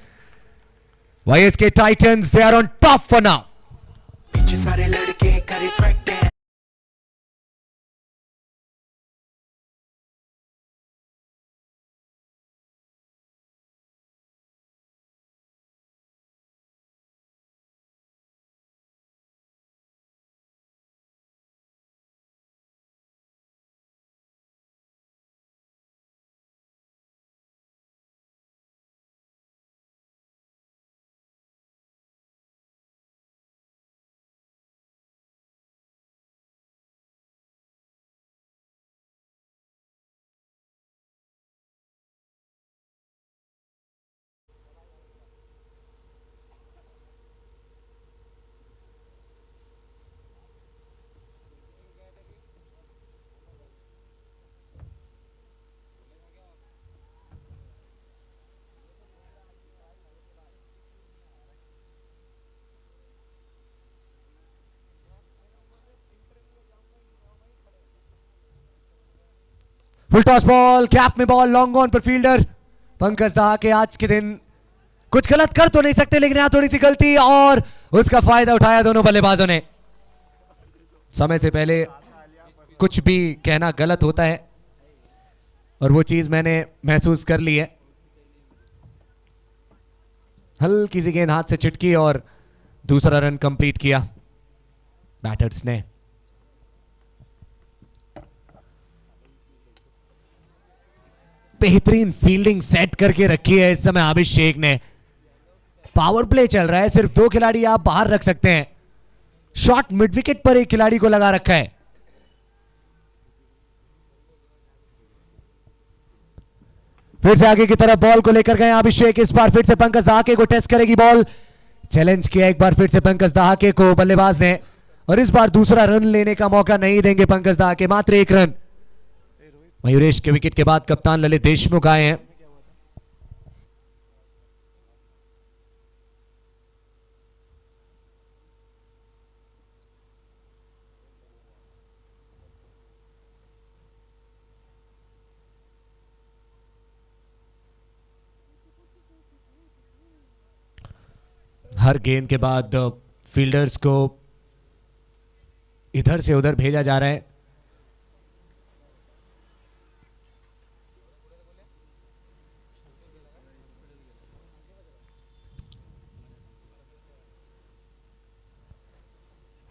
YSK Titans they are on top for now. पीछे सारे लड़के करे track dance. Full toss ball, gap में बॉल, लॉन्ग ऑन पर फील्डर पंकज दाहा के आज के दिन कुछ गलत कर तो नहीं सकते, लेकिन यहां थोड़ी सी गलती और उसका फायदा उठाया दोनों बल्लेबाजों ने। समय से पहले कुछ भी कहना गलत होता है और वो चीज मैंने महसूस कर ली है। हल्की सी गेंद हाथ से चिटकी और दूसरा रन कंप्लीट किया बैटर्स ने। बेहतरीन फील्डिंग सेट करके रखी है इस समय अभिषेक ने। पावर प्ले चल रहा है, सिर्फ 2 खिलाड़ी आप बाहर रख सकते हैं। शॉट मिड विकेट पर एक खिलाड़ी को लगा रखा है। फिर से आगे की तरफ बॉल को लेकर गए अभिषेक। इस बार फिर से पंकज दहाके को टेस्ट करेगी बॉल। चैलेंज किया एक बार फिर से पंकज दहाके को बल्लेबाज ने, और इस बार दूसरा रन लेने का मौका नहीं देंगे पंकज दहाके। मात्र 1 रन। मयूरेश के विकेट के बाद कप्तान ललित देशमुख आए हैं। हर गेंद के बाद फील्डर्स को इधर से उधर भेजा जा रहा है।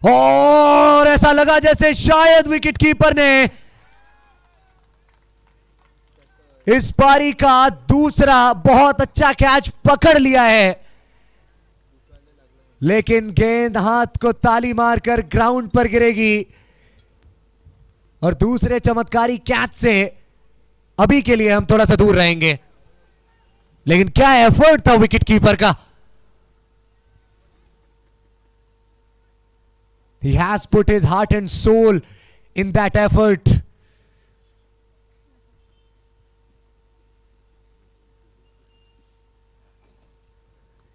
और ऐसा लगा जैसे शायद विकेट कीपर ने इस पारी का दूसरा बहुत अच्छा कैच पकड़ लिया है, लेकिन गेंद हाथ को ताली मारकर ग्राउंड पर गिरेगी और दूसरे चमत्कारी कैच से अभी के लिए हम थोड़ा सा दूर रहेंगे। लेकिन क्या एफर्ट था विकेट कीपर का। He has put his heart and soul in that effort.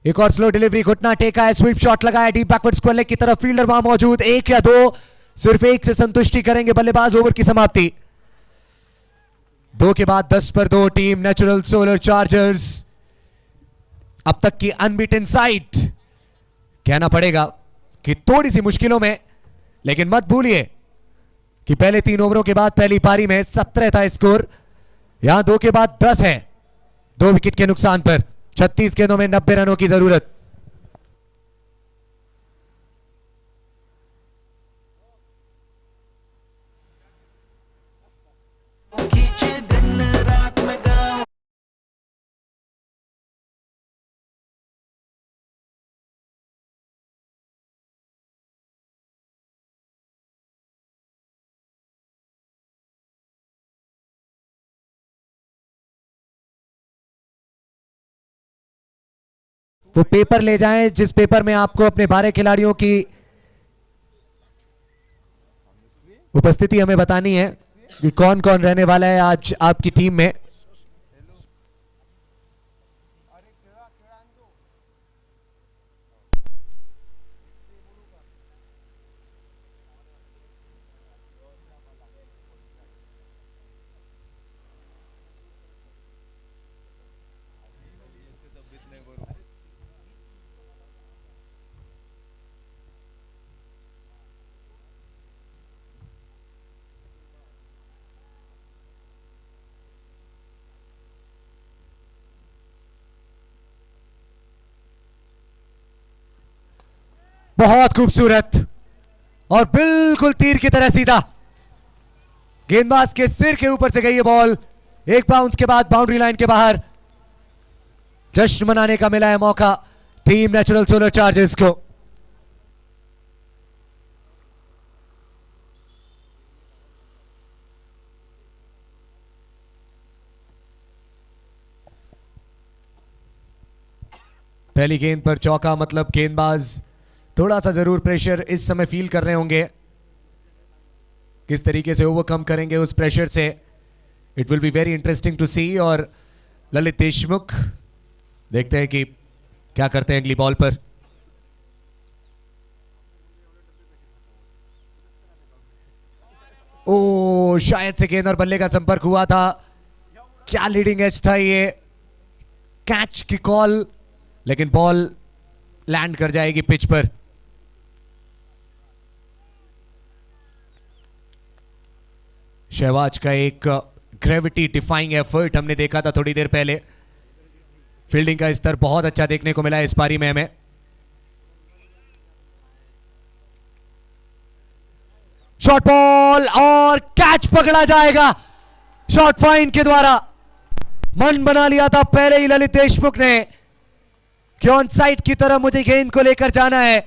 एक और स्लो डिलीवरी, घुटना टेका है, स्वीप शॉट लगाया डीप बैकवर्ड स्क्वायर लेग की तरफ, फील्डर वहां मौजूद, एक या दो, सिर्फ एक से संतुष्टि करेंगे बल्लेबाज। ओवर की समाप्ति 2 के बाद 10 पर 2 टीम नेचुरल सोलर चार्जर्स अब तक की अनबीटन साइड। कहना पड़ेगा कि थोड़ी सी मुश्किलों में, लेकिन मत भूलिए कि पहले 3 ओवरों के बाद पहली पारी में 17 था स्कोर, यहां 2 के बाद 10 है, 2 विकेट के नुकसान पर 36 गेंदों में 90 रनों की जरूरत। खींचे दिन रात में गाँव वो पेपर ले जाएं जिस पेपर में आपको अपने 12 खिलाड़ियों की उपस्थिति हमें बतानी है कि कौन कौन रहने वाला है आज आपकी टीम में। बहुत खूबसूरत और बिल्कुल तीर की तरह सीधा, गेंदबाज के सिर के ऊपर से गई है बॉल, एक बाउंस के बाद बाउंड्री लाइन के बाहर। जश्न मनाने का मिला है मौका टीम नेचुरल सोलर चार्जर्स को। पहली गेंद पर चौका, मतलब गेंदबाज थोड़ा सा जरूर प्रेशर इस समय फील कर रहे होंगे, किस तरीके से ओवरकम करेंगे उस प्रेशर से, it will be very interesting to see. और ललित देशमुख देखते हैं कि क्या करते हैं अगली बॉल पर। ओ, शायद से गेंद और बल्ले का संपर्क हुआ था, क्या लीडिंग एज था ये, कैच की कॉल, लेकिन बॉल लैंड कर जाएगी पिच पर। शहबाज का एक ग्रेविटी डिफाइंग एफर्ट हमने देखा था थोड़ी देर पहले, फील्डिंग का स्तर बहुत अच्छा देखने को मिला इस पारी में हमें। शॉर्ट बॉल और कैच पकड़ा जाएगा शॉर्ट फाइन के द्वारा। मन बना लिया था पहले ही ललित देशमुख ने कि ऑन साइड की तरफ मुझे गेंद को लेकर जाना है,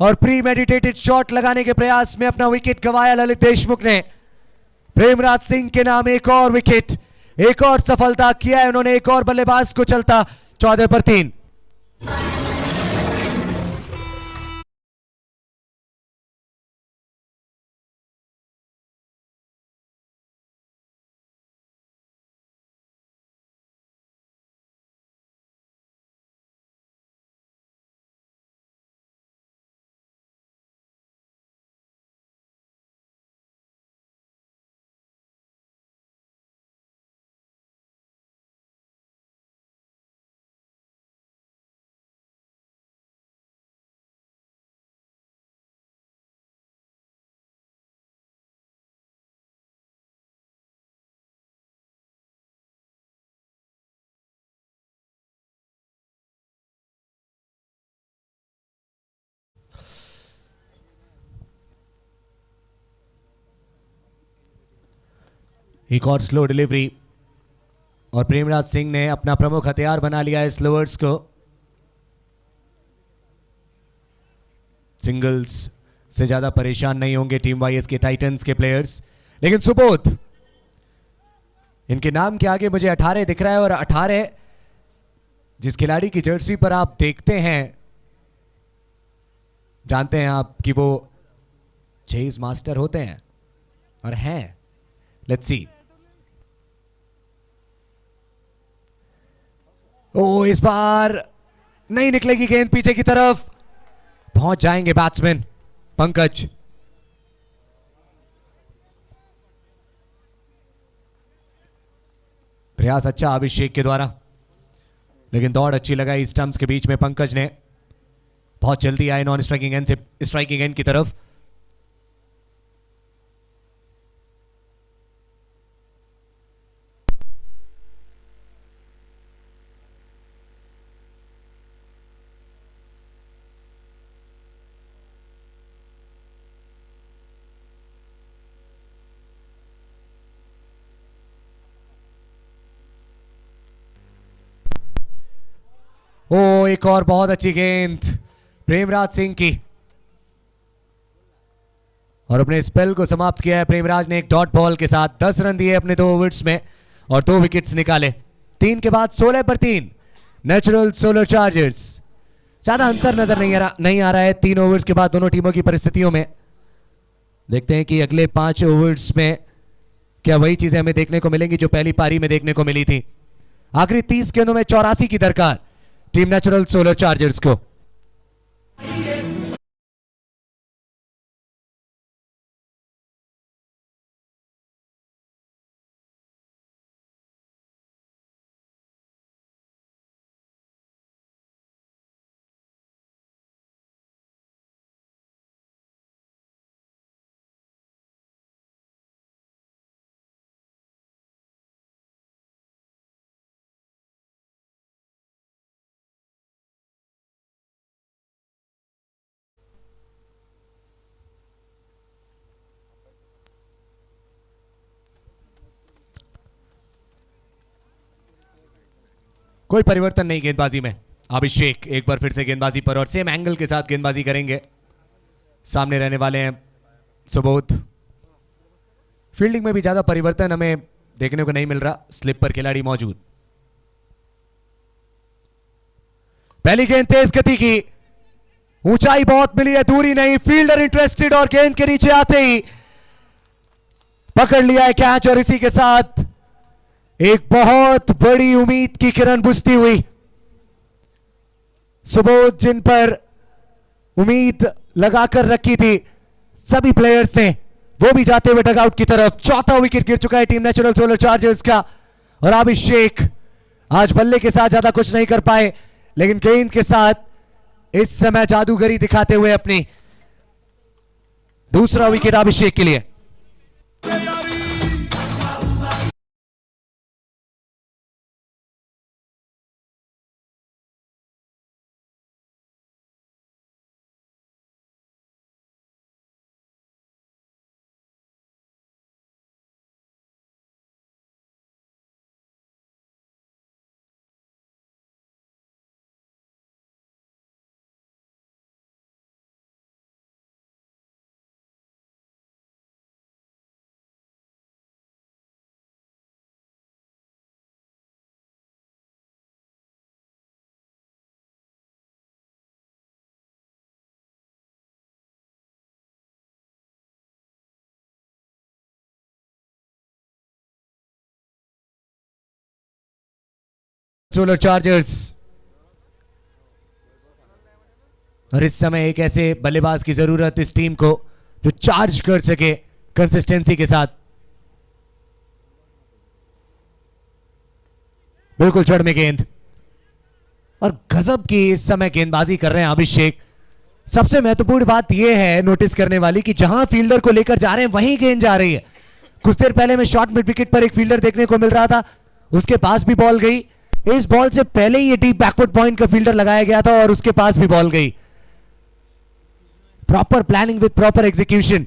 और प्री मेडिटेटेड शॉट लगाने के प्रयास में अपना विकेट गंवाया ललित देशमुख ने। प्रेमराज सिंह के नाम एक और विकेट, एक और सफलता किया है उन्होंने, एक और बल्लेबाज को चलता 14 पर 3। एक और स्लो डिलीवरी, और प्रेमराज सिंह ने अपना प्रमुख हथियार बना लिया है स्लोअर्स को। सिंगल्स से ज्यादा परेशान नहीं होंगे टीम वाईएस के टाइटंस के प्लेयर्स, लेकिन सुबोध, इनके नाम के आगे मुझे 18 दिख रहा है, और 18 जिस खिलाड़ी की जर्सी पर आप देखते हैं, जानते हैं आप कि वो चेज मास्टर होते हैं और हैं। Let's see. ओ, इस बार नहीं निकलेगी गेंद पीछे की तरफ, पहुंच जाएंगे बैट्समैन पंकज। प्रयास अच्छा अभिषेक के द्वारा, लेकिन दौड़ अच्छी लगाई स्टंप्स के बीच में पंकज ने। बहुत जल्दी आए नॉन स्ट्राइकिंग एंड से स्ट्राइकिंग एंड की तरफ। ओ एक और बहुत अच्छी गेंद प्रेमराज सिंह की, और अपने स्पेल को समाप्त किया है प्रेमराज ने एक डॉट बॉल के साथ। 10 रन दिए अपने 2 ओवर्स में और 2 विकेट्स निकाले। 3 के बाद 16 पर 3 नेचुरल सोलर चार्जर्स। ज्यादा अंतर नजर नहीं आ रहा है 3 ओवर्स के बाद दोनों टीमों की परिस्थितियों में। देखते हैं कि अगले 5 ओवर्स में क्या वही चीजें हमें देखने को मिलेंगी जो पहली पारी में देखने को मिली थी। आखिरी 30 गेंदों में 84 की दरकार टीम नेचुरल सोलर चार्जर्स को। कोई परिवर्तन नहीं गेंदबाजी में। अभिषेक एक बार फिर से गेंदबाजी पर और सेम एंगल के साथ गेंदबाजी करेंगे। सामने रहने वाले हैं सुबोध। फील्डिंग में भी ज्यादा परिवर्तन हमें देखने को नहीं मिल रहा, स्लिप पर खिलाड़ी मौजूद। पहली गेंद तेज गति की, ऊंचाई बहुत मिली है, दूरी नहीं। फील्डर इंटरेस्टेड और गेंद के नीचे आते ही पकड़ लिया है कैच, और इसी के साथ एक बहुत बड़ी उम्मीद की किरण बुझती हुई। सुबोध जिन पर उम्मीद लगाकर रखी थी सभी प्लेयर्स ने, वो भी जाते हुए डगआउट की तरफ। चौथा विकेट गिर चुका है टीम नेचुरल सोलर चार्जर्स का, और अभिषेक आज बल्ले के साथ ज्यादा कुछ नहीं कर पाए, लेकिन गेंद के साथ इस समय जादूगरी दिखाते हुए अपनी दूसरा विकेट अभिषेक के लिए। सोलर चार्जर्स, और इस समय एक ऐसे बल्लेबाज की जरूरत इस टीम को जो चार्ज कर सके कंसिस्टेंसी के साथ। बिल्कुल जड़ में गेंद, और गजब की इस समय गेंदबाजी कर रहे हैं अभिषेक। सबसे महत्वपूर्ण बात यह है नोटिस करने वाली कि जहां फील्डर को लेकर जा रहे हैं वहीं गेंद जा रही है। कुछ देर पहले में शॉर्ट मिड विकेट पर एक फील्डर देखने को मिल रहा था, उसके पास भी बॉल गई। इस बॉल से पहले ही ये डीप बैकवर्ड पॉइंट का फील्डर लगाया गया था और उसके पास भी बॉल गई। Proper planning with proper execution.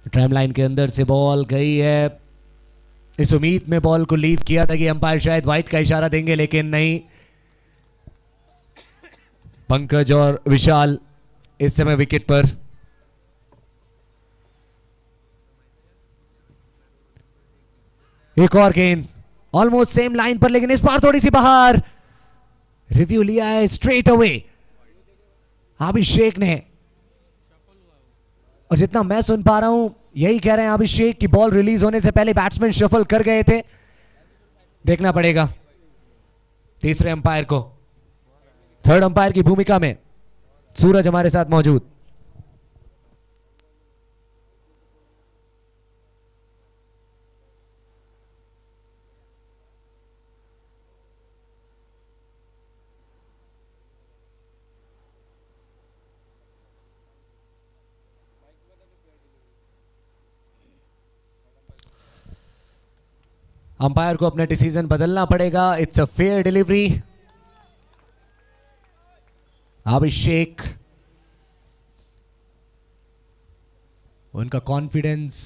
ट्राइम लाइन के अंदर से बॉल गई है। इस उम्मीद में बॉल को लीव किया था कि अंपायर शायद वाइट का इशारा देंगे, लेकिन नहीं। पंकज और विशाल इस समय विकेट पर। एक और गेंद ऑलमोस्ट सेम लाइन पर, लेकिन इस बार थोड़ी सी बाहर. रिव्यू लिया है स्ट्रेट अवे अभिषेक ने, और जितना मैं सुन पा रहा हूं यही कह रहे हैं अभिषेक की बॉल रिलीज होने से पहले बैट्समैन शफल कर गए थे. देखना पड़ेगा तीसरे अंपायर को. थर्ड अंपायर की भूमिका में सूरज हमारे साथ मौजूद. अंपायर को अपना डिसीजन बदलना पड़ेगा. It's a fair delivery. Abhishek, उनका कॉन्फिडेंस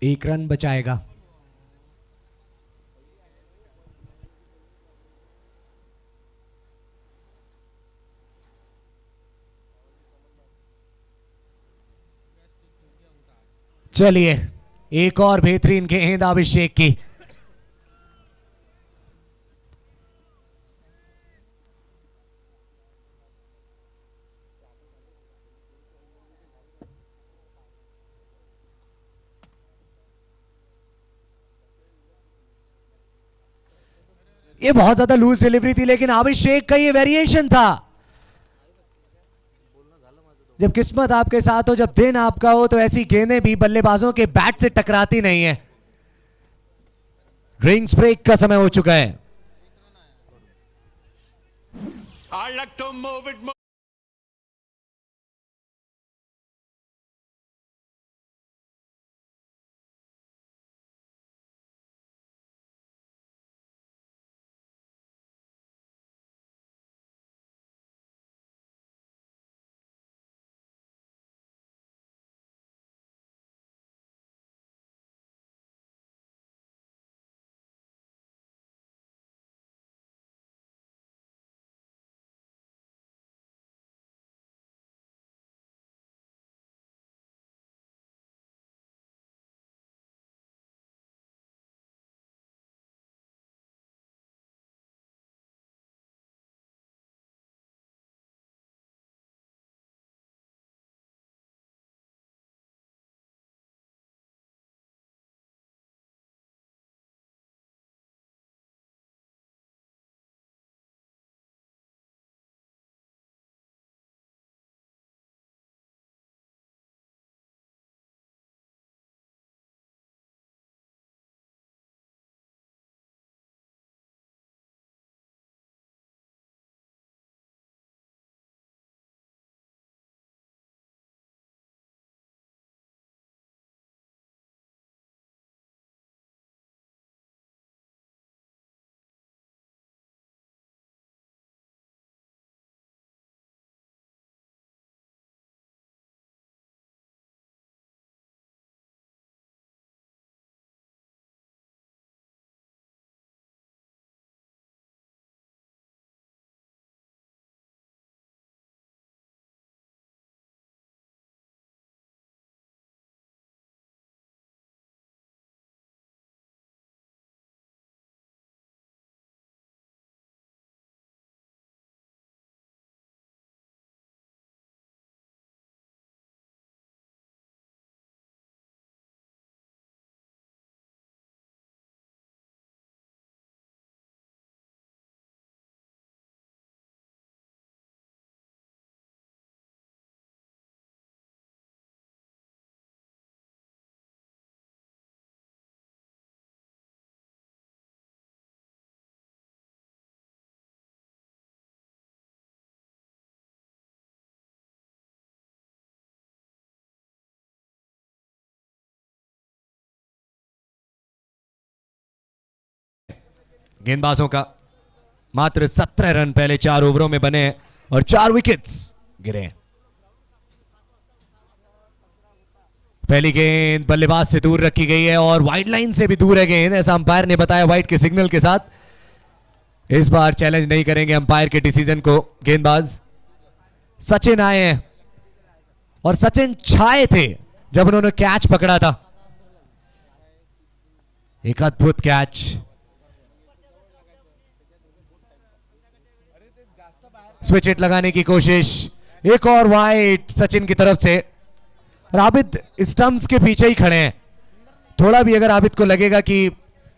एक रन बचाएगा. चलिए एक और बेहतरीन गेंद अभिषेक की. ये बहुत ज्यादा लूज डिलीवरी थी, लेकिन अभिषेक का ये वेरिएशन था. जब किस्मत आपके साथ हो, जब दिन आपका हो, तो ऐसी गेंदें भी बल्लेबाजों के बैट से टकराती नहीं है. ड्रिंक्स ब्रेक का समय हो चुका है. I like to move it. गेंदबाजों का मात्र 17 रन पहले 4 ओवरों में बने और 4 विकेट्स गिरे. पहली गेंद बल्लेबाज से दूर रखी गई है और वाइड लाइन से भी दूर है गेंद, ऐसा अंपायर ने बताया वाइड के सिग्नल के साथ. इस बार चैलेंज नहीं करेंगे अंपायर के डिसीजन को गेंदबाज. सचिन आए हैं और सचिन छाए थे जब उन्होंने कैच पकड़ा था. एक अद्भुत कैच। स्विच हिट लगाने की कोशिश, एक और वाइड सचिन की तरफ से। और आबिद स्टंप्स के पीछे ही खड़े हैं, थोड़ा भी अगर आबिद को लगेगा कि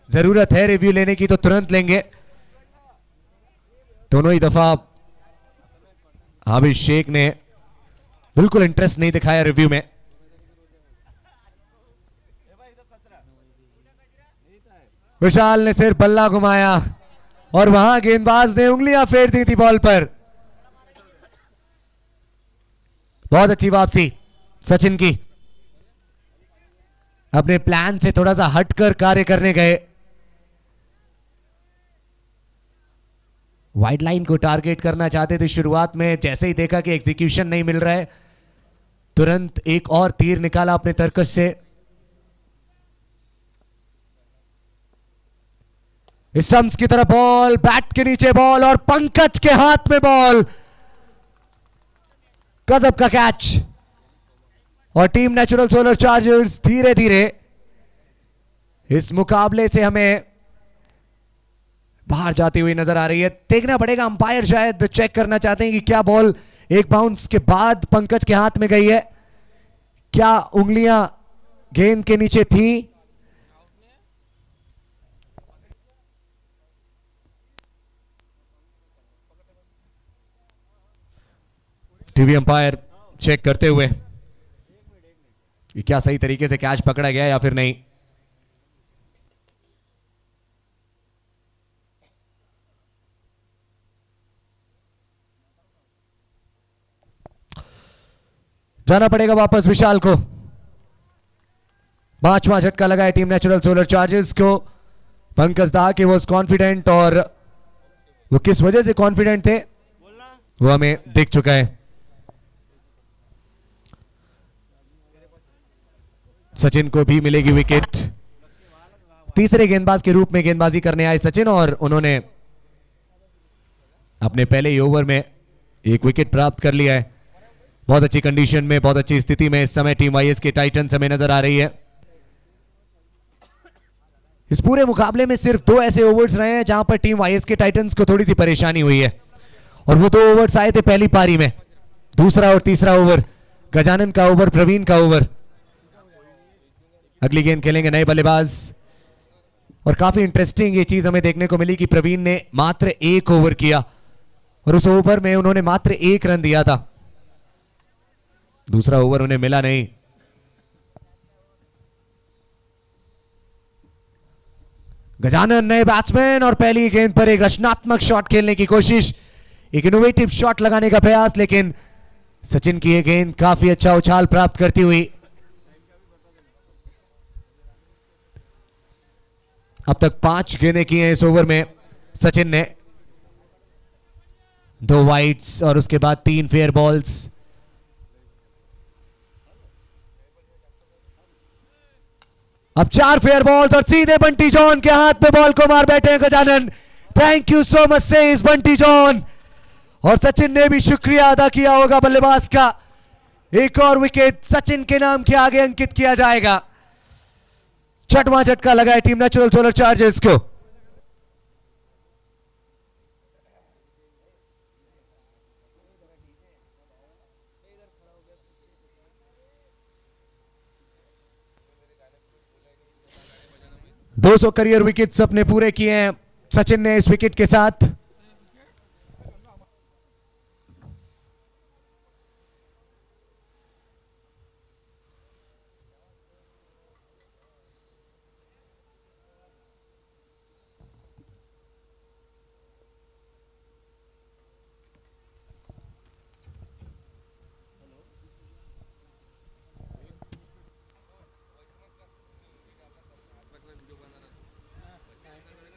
जरूरत है रिव्यू लेने की तो तुरंत लेंगे। दोनों ही दफा आबिद शेख ने बिल्कुल इंटरेस्ट नहीं दिखाया रिव्यू में। विशाल ने सिर्फ बल्ला घुमाया और वहां गेंदबाज ने उंगलियां फेर दी थी बॉल पर। बहुत अच्छी वापसी सचिन की, अपने प्लान से थोड़ा सा हटकर कार्य करने गए। वाइड लाइन को टारगेट करना चाहते थे शुरुआत में, जैसे ही देखा कि एग्जीक्यूशन नहीं मिल रहा है तुरंत एक और तीर निकाला अपने तरकश से। स्टंप्स की तरफ बॉल, बैट के नीचे बॉल और पंकज के हाथ में बॉल। गजब का कैच। और टीम नेचुरल सोलर चार्जर्स धीरे धीरे इस मुकाबले से हमें बाहर जाती हुई नजर आ रही है। देखना पड़ेगा, अंपायर शायद चेक करना चाहते हैं कि क्या बॉल एक बाउंस के बाद पंकज के हाथ में गई है, क्या उंगलियां गेंद के नीचे थी। टीवी अंपायर चेक करते हुए कि क्या सही तरीके से कैच पकड़ा गया या फिर नहीं। जाना पड़ेगा वापस विशाल को। पांचवा झटका लगा है टीम नेचुरल सोलर चार्जर्स को। पंकज दा के वॉज कॉन्फिडेंट, और वो किस वजह से कॉन्फिडेंट थे वो हमें दिख चुका है। सचिन को भी मिलेगी विकेट। तीसरे गेंदबाज के रूप में गेंदबाजी करने आए सचिन, और उन्होंने अपने पहले ही ओवर में एक विकेट प्राप्त कर लिया है। बहुत अच्छी कंडीशन में, बहुत अच्छी स्थिति में इस समय टीम वाईएस के टाइटंस हमें नजर आ रही है। इस पूरे मुकाबले में सिर्फ 2 ऐसे ओवर्स रहे हैं जहां पर टीम वाईएस के टाइटंस को थोड़ी सी परेशानी हुई है, और वो 2 ओवर्स आए थे पहली पारी में, दूसरा और तीसरा ओवर, गजानन का ओवर, प्रवीण का ओवर। अगली गेंद खेलेंगे नए बल्लेबाज, और काफी इंटरेस्टिंग ये चीज हमें देखने को मिली कि प्रवीण ने मात्र 1 ओवर किया और उस ओवर में उन्होंने मात्र 1 रन दिया था। दूसरा ओवर उन्हें मिला नहीं। गजानन नए बैट्समैन, और पहली गेंद पर एक रचनात्मक शॉट खेलने की कोशिश, एक इनोवेटिव शॉट लगाने का प्रयास, लेकिन सचिन की यह गेंद काफी अच्छा उछाल प्राप्त करती हुई। अब तक 5 गेंदें की हैं इस ओवर में सचिन ने, 2 वाइड्स और उसके बाद 3 फेयर बॉल्स। अब 4 फेयर बॉल्स और सीधे बंटी जॉन के हाथ में बॉल को मार बैठे हैं Gajanan. Thank you so much से इस बंटी जॉन, और सचिन ने भी शुक्रिया अदा किया होगा बल्लेबाज का। एक और विकेट सचिन के नाम के आगे अंकित किया जाएगा। 6वां झटका लगा है टीम नेचुरल सोलर चार्जर्स को। दो 200 करियर विकेट्स अपने पूरे किए हैं सचिन ने इस विकेट के साथ।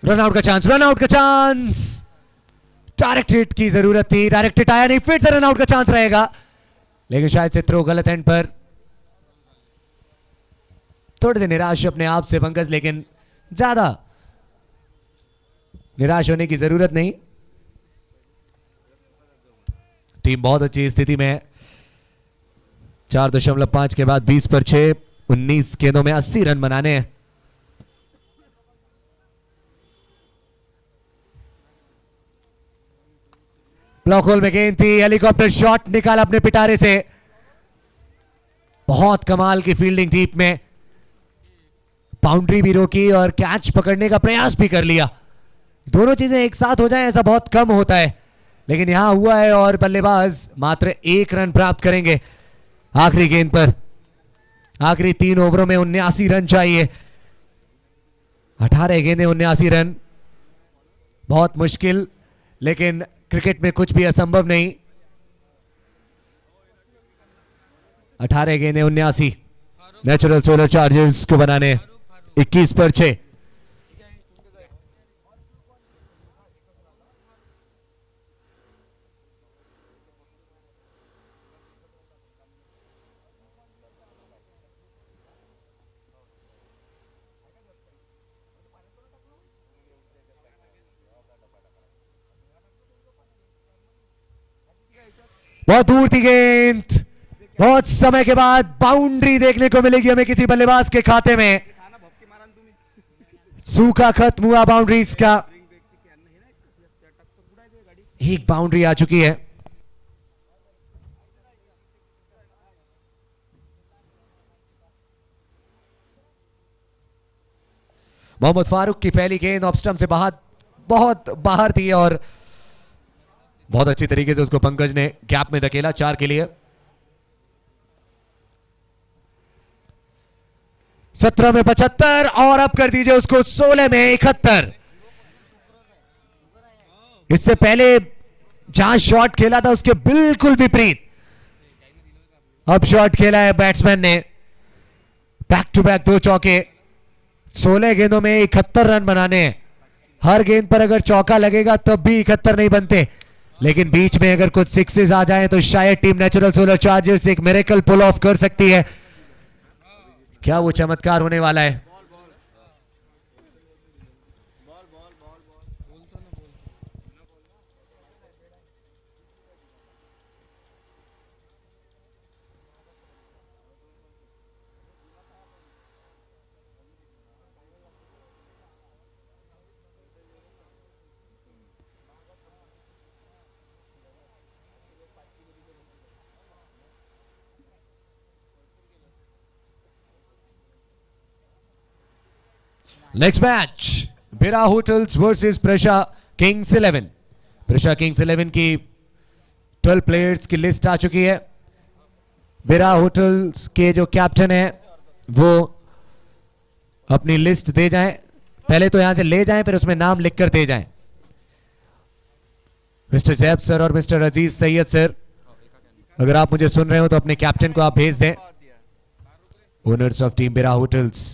रन आउट का चांस, रन आउट का चांस। डायरेक्ट हिट की जरूरत थी, डायरेक्ट हिट आया नहीं, फिर से रन आउट का चांस रहेगा, लेकिन शायद से थ्रो गलत एंड पर। थोड़े से निराश अपने आप से पंकज, लेकिन ज्यादा निराश होने की जरूरत नहीं। टीम बहुत अच्छी स्थिति में है। 4.5 के बाद 20 पर 6, 19 गेंदों में 80 रन बनाने हैं। ब्लॉक होल में गेंद थी, हेलीकॉप्टर शॉट निकाला अपने पिटारे से, बहुत कमाल की फील्डिंग डीप में, बाउंड्री भी रोकी और कैच पकड़ने का प्रयास भी कर लिया। दोनों चीजें एक साथ हो जाएं ऐसा बहुत कम होता है, लेकिन यहां हुआ है और बल्लेबाज मात्र 1 रन प्राप्त करेंगे आखिरी गेंद पर। आखिरी 3 ओवरों में 79 रन चाहिए, 18 गेंदें 79 रन, बहुत मुश्किल, लेकिन क्रिकेट में कुछ भी असंभव नहीं। 18 गेंदें 79 नेचुरल सोलर चार्जर्स को बनाने 21 पर 6। बहुत दूर थी गेंद, बहुत समय के बाद बाउंड्री देखने को मिलेगी हमें किसी बल्लेबाज के खाते में। सूखा खत्म हुआ बाउंड्रीज का, एक बाउंड्री आ चुकी है। मोहम्मद फारूक की पहली गेंद ऑफ स्टंप से बहुत बाहर थी और बहुत अच्छी तरीके से उसको पंकज ने गैप में धकेला 4 के लिए। 17 में 75 और अब कर दीजिए उसको 16 में 71। इससे पहले जहां शॉट खेला था उसके बिल्कुल विपरीत अब शॉट खेला है बैट्समैन ने। बैक टू बैक 2 चौके, 16 गेंदों में 71 रन बनाने हैं। हर गेंद पर अगर चौका लगेगा तब भी 71 नहीं बनते, लेकिन बीच में अगर कुछ सिक्सेस आ जाएं तो शायद टीम नेचुरल सोलर चार्जर्स एक मिरेकल पुल ऑफ कर सकती है। क्या वो चमत्कार होने वाला है? नेक्स्ट मैच बिरा hotels versus Prussia Kings 11। Prussia Kings 11 की 12 प्लेयर्स की लिस्ट आ चुकी है। बिरा होटल्स के जो कैप्टन है वो अपनी लिस्ट दे जाएं, पहले तो यहां से ले जाएं फिर उसमें नाम लिखकर दे जाएं। मिस्टर जैब सर और मिस्टर अजीज सैयद सर, अगर आप मुझे सुन रहे हो तो अपने कैप्टन को आप भेज दें। ओनर्स ऑफ टीम बिरा होटल्स।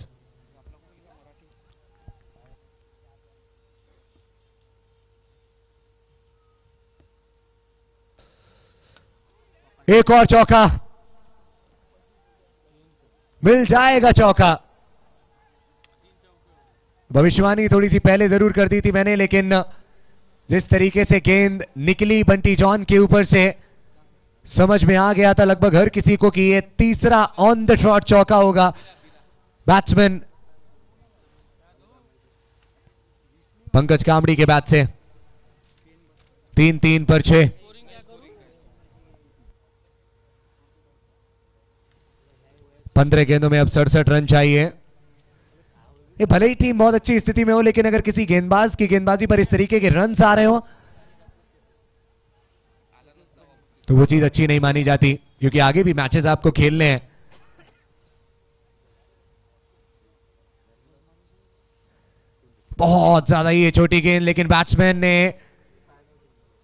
एक और चौका, मिल जाएगा चौका। भविष्यवाणी थोड़ी सी पहले जरूर कर दी थी मैंने, लेकिन जिस तरीके से गेंद निकली बंटी जॉन के ऊपर से समझ में आ गया था लगभग हर किसी को कि ये तीसरा ऑन द ट्रॉट चौका होगा। बैट्समैन पंकज कामड़ी के बैट से 3 पर 6। पंद्रह गेंदों में अब 67 रन चाहिए। ये भले ही टीम बहुत अच्छी स्थिति में हो, लेकिन अगर किसी गेंदबाज की गेंदबाजी पर इस तरीके के रन आ रहे हो तो वो चीज अच्छी नहीं मानी जाती, क्योंकि आगे भी मैचेस आपको खेलने हैं। बहुत ज्यादा ये छोटी गेंद, लेकिन बैट्समैन ने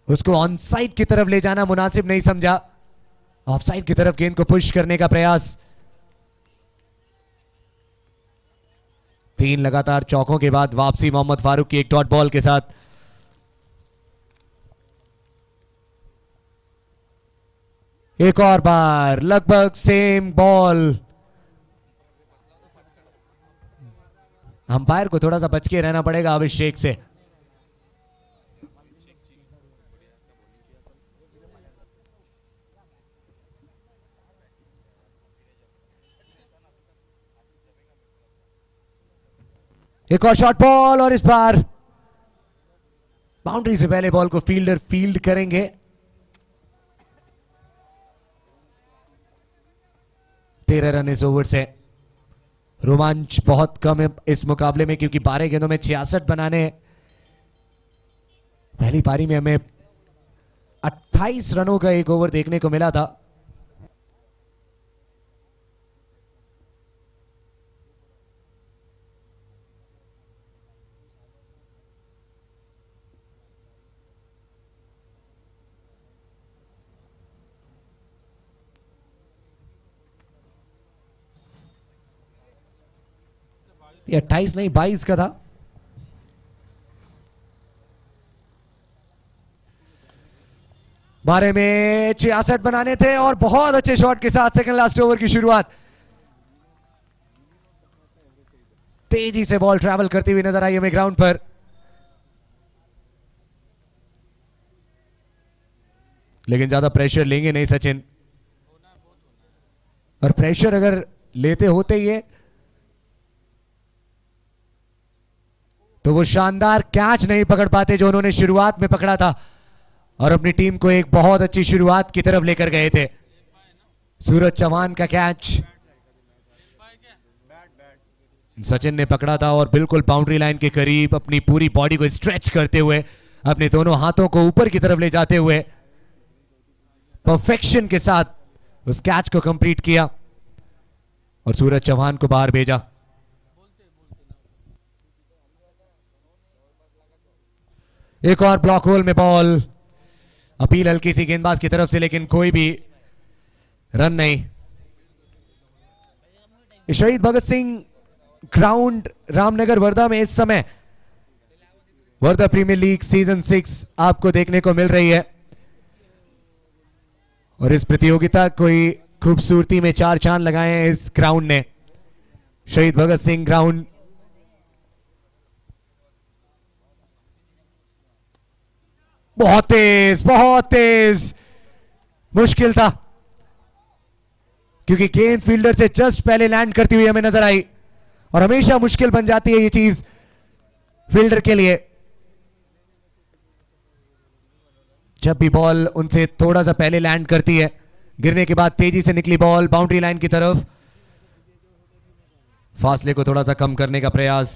उसको ऑन साइड की तरफ ले जाना मुनासिब नहीं समझा। ऑफ साइड की तरफ गेंद को पुश करने का प्रयास। 3 लगातार चौकों के बाद वापसी मोहम्मद फारूक की एक डॉट बॉल के साथ। एक और बार लगभग सेम बॉल। अंपायर को थोड़ा सा बच के रहना पड़ेगा अभिषेक से। एक और शॉर्ट बॉल और इस बार बाउंड्री से पहले बॉल को फील्डर फील्ड करेंगे। 13 रन इस ओवर से। रोमांच बहुत कम है इस मुकाबले में क्योंकि 12 गेंदों में 66 बनाने हैं। पहली पारी में हमें 28 रनों का एक ओवर देखने को मिला था। ये 28 नहीं 22 का था। बारे में 66 बनाने थे और बहुत अच्छे शॉट के साथ सेकंड लास्ट ओवर की शुरुआत। तेजी से बॉल ट्रैवल करती हुई नजर आई हमें ग्राउंड पर। लेकिन ज्यादा प्रेशर लेंगे नहीं सचिन, और प्रेशर अगर लेते होते ये तो वो शानदार कैच नहीं पकड़ पाते जो उन्होंने शुरुआत में पकड़ा था और अपनी टीम को एक बहुत अच्छी शुरुआत की तरफ लेकर गए थे। सूरज चौहान का कैच सचिन ने पकड़ा था और बिल्कुल बाउंड्री लाइन के करीब अपनी पूरी बॉडी को स्ट्रेच करते हुए, अपने दोनों हाथों को ऊपर की तरफ ले जाते हुए परफेक्शन के साथ उस कैच को कंप्लीट किया और सूरज चौहान को बाहर भेजा। एक और ब्लॉक होल में बॉल, अपील हल्की सी गेंदबाज की तरफ से लेकिन कोई भी रन नहीं। शहीद भगत सिंह ग्राउंड रामनगर वर्धा में इस समय वर्धा प्रीमियर लीग सीजन 6 आपको देखने को मिल रही है और इस प्रतियोगिता कोई खूबसूरती में 4 चांद लगाए हैं इस ग्राउंड ने। शहीद भगत सिंह ग्राउंड बहुत तेज मुश्किल था क्योंकि गेंद फील्डर से जस्ट पहले लैंड करती हुई हमें नजर आई और हमेशा मुश्किल बन जाती है ये चीज फील्डर के लिए। जब भी बॉल उनसे थोड़ा सा पहले लैंड करती है, गिरने के बाद तेजी से निकली बॉल बाउंड्री लाइन की तरफ, फासले को थोड़ा सा कम करने का प्रयास।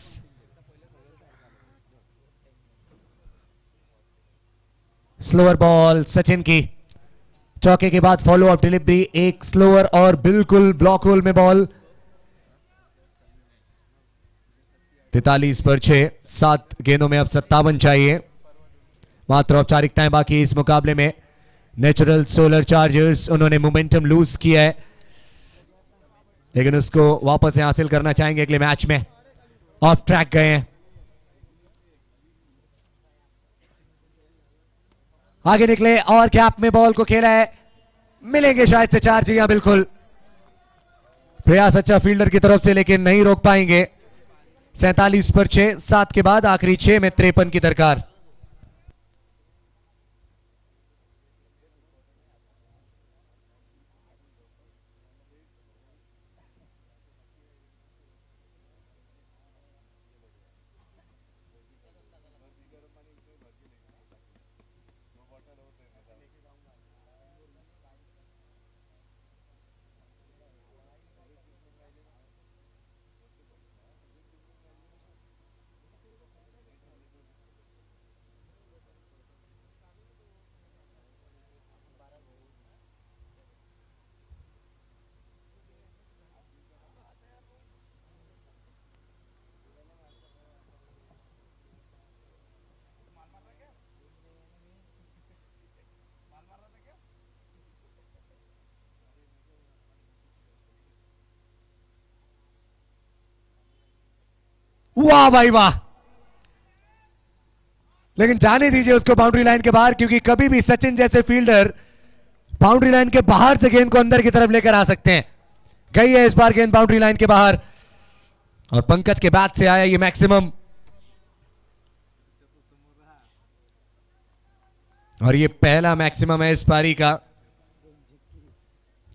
स्लोअर बॉल सचिन की, चौके के बाद फॉलो अप डिलीवरी, एक स्लोअर और बिल्कुल ब्लॉक होल में बॉल। 43 पर 6, 7 गेंदों में अब 57 चाहिए। मात्र औपचारिकताएं बाकी इस मुकाबले में। नेचुरल सोलर चार्जर्स उन्होंने मोमेंटम लूज किया है लेकिन उसको वापस से हासिल करना चाहेंगे अगले मैच में। ऑफ ट्रैक गए हैं, आगे निकले और गैप में बॉल को खेला है, मिलेंगे शायद से 4 जी। बिल्कुल प्रयास अच्छा फील्डर की तरफ से लेकिन नहीं रोक पाएंगे। 47 पर 6, 7 के बाद आखिरी 6 में 53 की दरकार। वाह भाई वाह, लेकिन जाने दीजिए उसको बाउंड्री लाइन के बाहर, क्योंकि कभी भी सचिन जैसे फील्डर बाउंड्री लाइन के बाहर से गेंद को अंदर की तरफ लेकर आ सकते हैं। गई है इस बार गेंद बाउंड्री लाइन के बाहर और पंकज के बैट से आया ये मैक्सिमम, और ये पहला मैक्सिमम है इस पारी का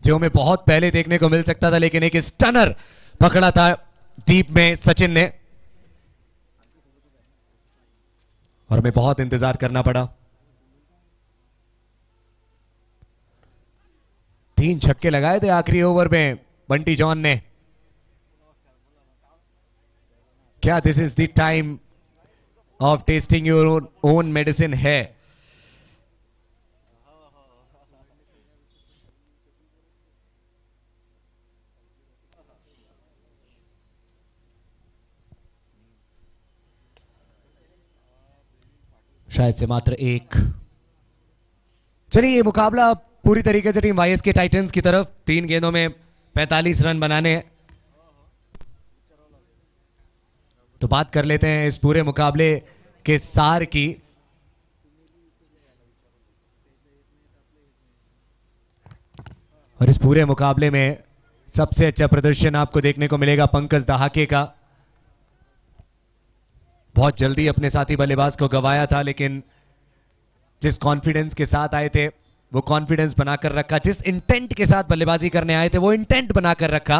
जो हमें बहुत पहले देखने को मिल सकता था, लेकिन एक स्टनर पकड़ा था डीप में सचिन ने और हमें बहुत इंतजार करना पड़ा। 3 छक्के लगाए थे आखिरी ओवर में बंटी जॉन ने। क्या this is the time of testing your own medicine है? शायद से मात्र एक। चलिए ये मुकाबला पूरी तरीके से टीम वाईएस के टाइटंस की तरफ। 3 गेंदों में 45 रन बनाने। तो बात कर लेते हैं इस पूरे मुकाबले के सार की। और इस पूरे मुकाबले में सबसे अच्छा प्रदर्शन आपको देखने को मिलेगा पंकज दहाके का। बहुत जल्दी अपने साथी बल्लेबाज को गंवाया था, लेकिन जिस कॉन्फिडेंस के साथ आए थे वो कॉन्फिडेंस बनाकर रखा। जिस इंटेंट के साथ बल्लेबाजी करने आए थे वो इंटेंट बनाकर रखा।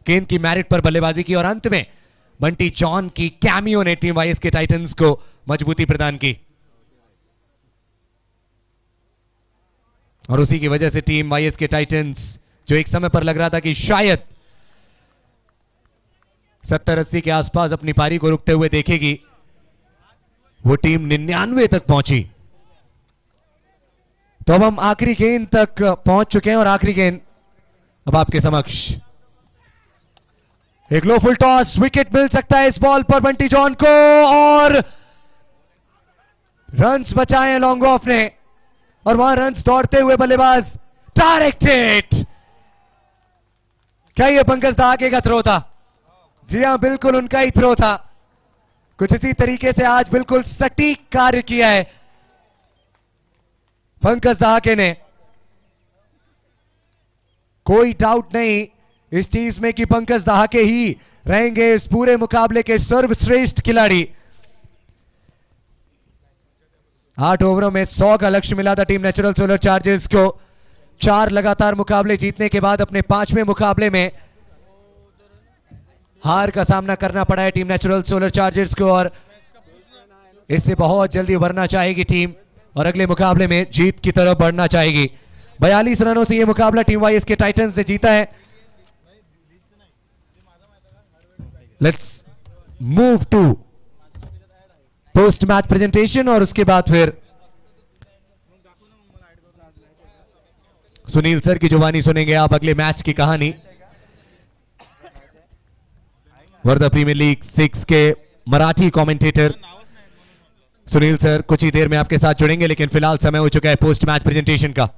गेंद की मैरिट पर बल्लेबाजी की और अंत में बंटी जॉन की कैमियो ने टीम वाईएस के टाइटंस को मजबूती प्रदान की। और उसी की वजह से टीम वाईएस के टाइटंस, जो एक समय पर लग रहा था कि शायद 70-80 के आसपास अपनी पारी को रुकते हुए देखेगी, वो टीम 99 तक पहुंची। तो अब हम आखिरी गेंद तक पहुंच चुके हैं और आखिरी गेंद अब आपके समक्ष। एक लो फुल टॉस, विकेट मिल सकता है इस बॉल पर बंटी जॉन को और रन्स बचाए लॉन्ग ऑफ ने। और वहां रन्स दौड़ते हुए बल्लेबाज डायरेक्टेड। क्या ये पंकज दहाके का थ्रो था? जी हां, बिल्कुल उनका ही थ्रो था। कुछ इसी तरीके से आज बिल्कुल सटीक कार्य किया है पंकज दहाके ने। कोई डाउट नहीं इस चीज में कि पंकज दहाके ही रहेंगे इस पूरे मुकाबले के सर्वश्रेष्ठ खिलाड़ी। 8 ओवरों में 100 का लक्ष्य मिला था टीम नेचुरल सोलर चार्जर्स को। 4 लगातार मुकाबले जीतने के बाद अपने 5वें मुकाबले में हार का सामना करना पड़ा है टीम नेचुरल सोलर चार्जर्स को। और इससे बहुत जल्दी उभरना चाहेगी टीम और अगले मुकाबले में जीत की तरफ बढ़ना चाहेगी। 42 रनों से यह मुकाबला टीम वाईएस के टाइटंस ने जीता है। Let's move to post match presentation और उसके बाद फिर सुनील सर की जुबानी सुनेंगे आप अगले मैच की कहानी। वर्धा प्रीमियर लीग 6 के मराठी कमेंटेटर सुनील सर कुछ ही देर में आपके साथ जुड़ेंगे, लेकिन फिलहाल समय हो चुका है पोस्ट मैच प्रेजेंटेशन का।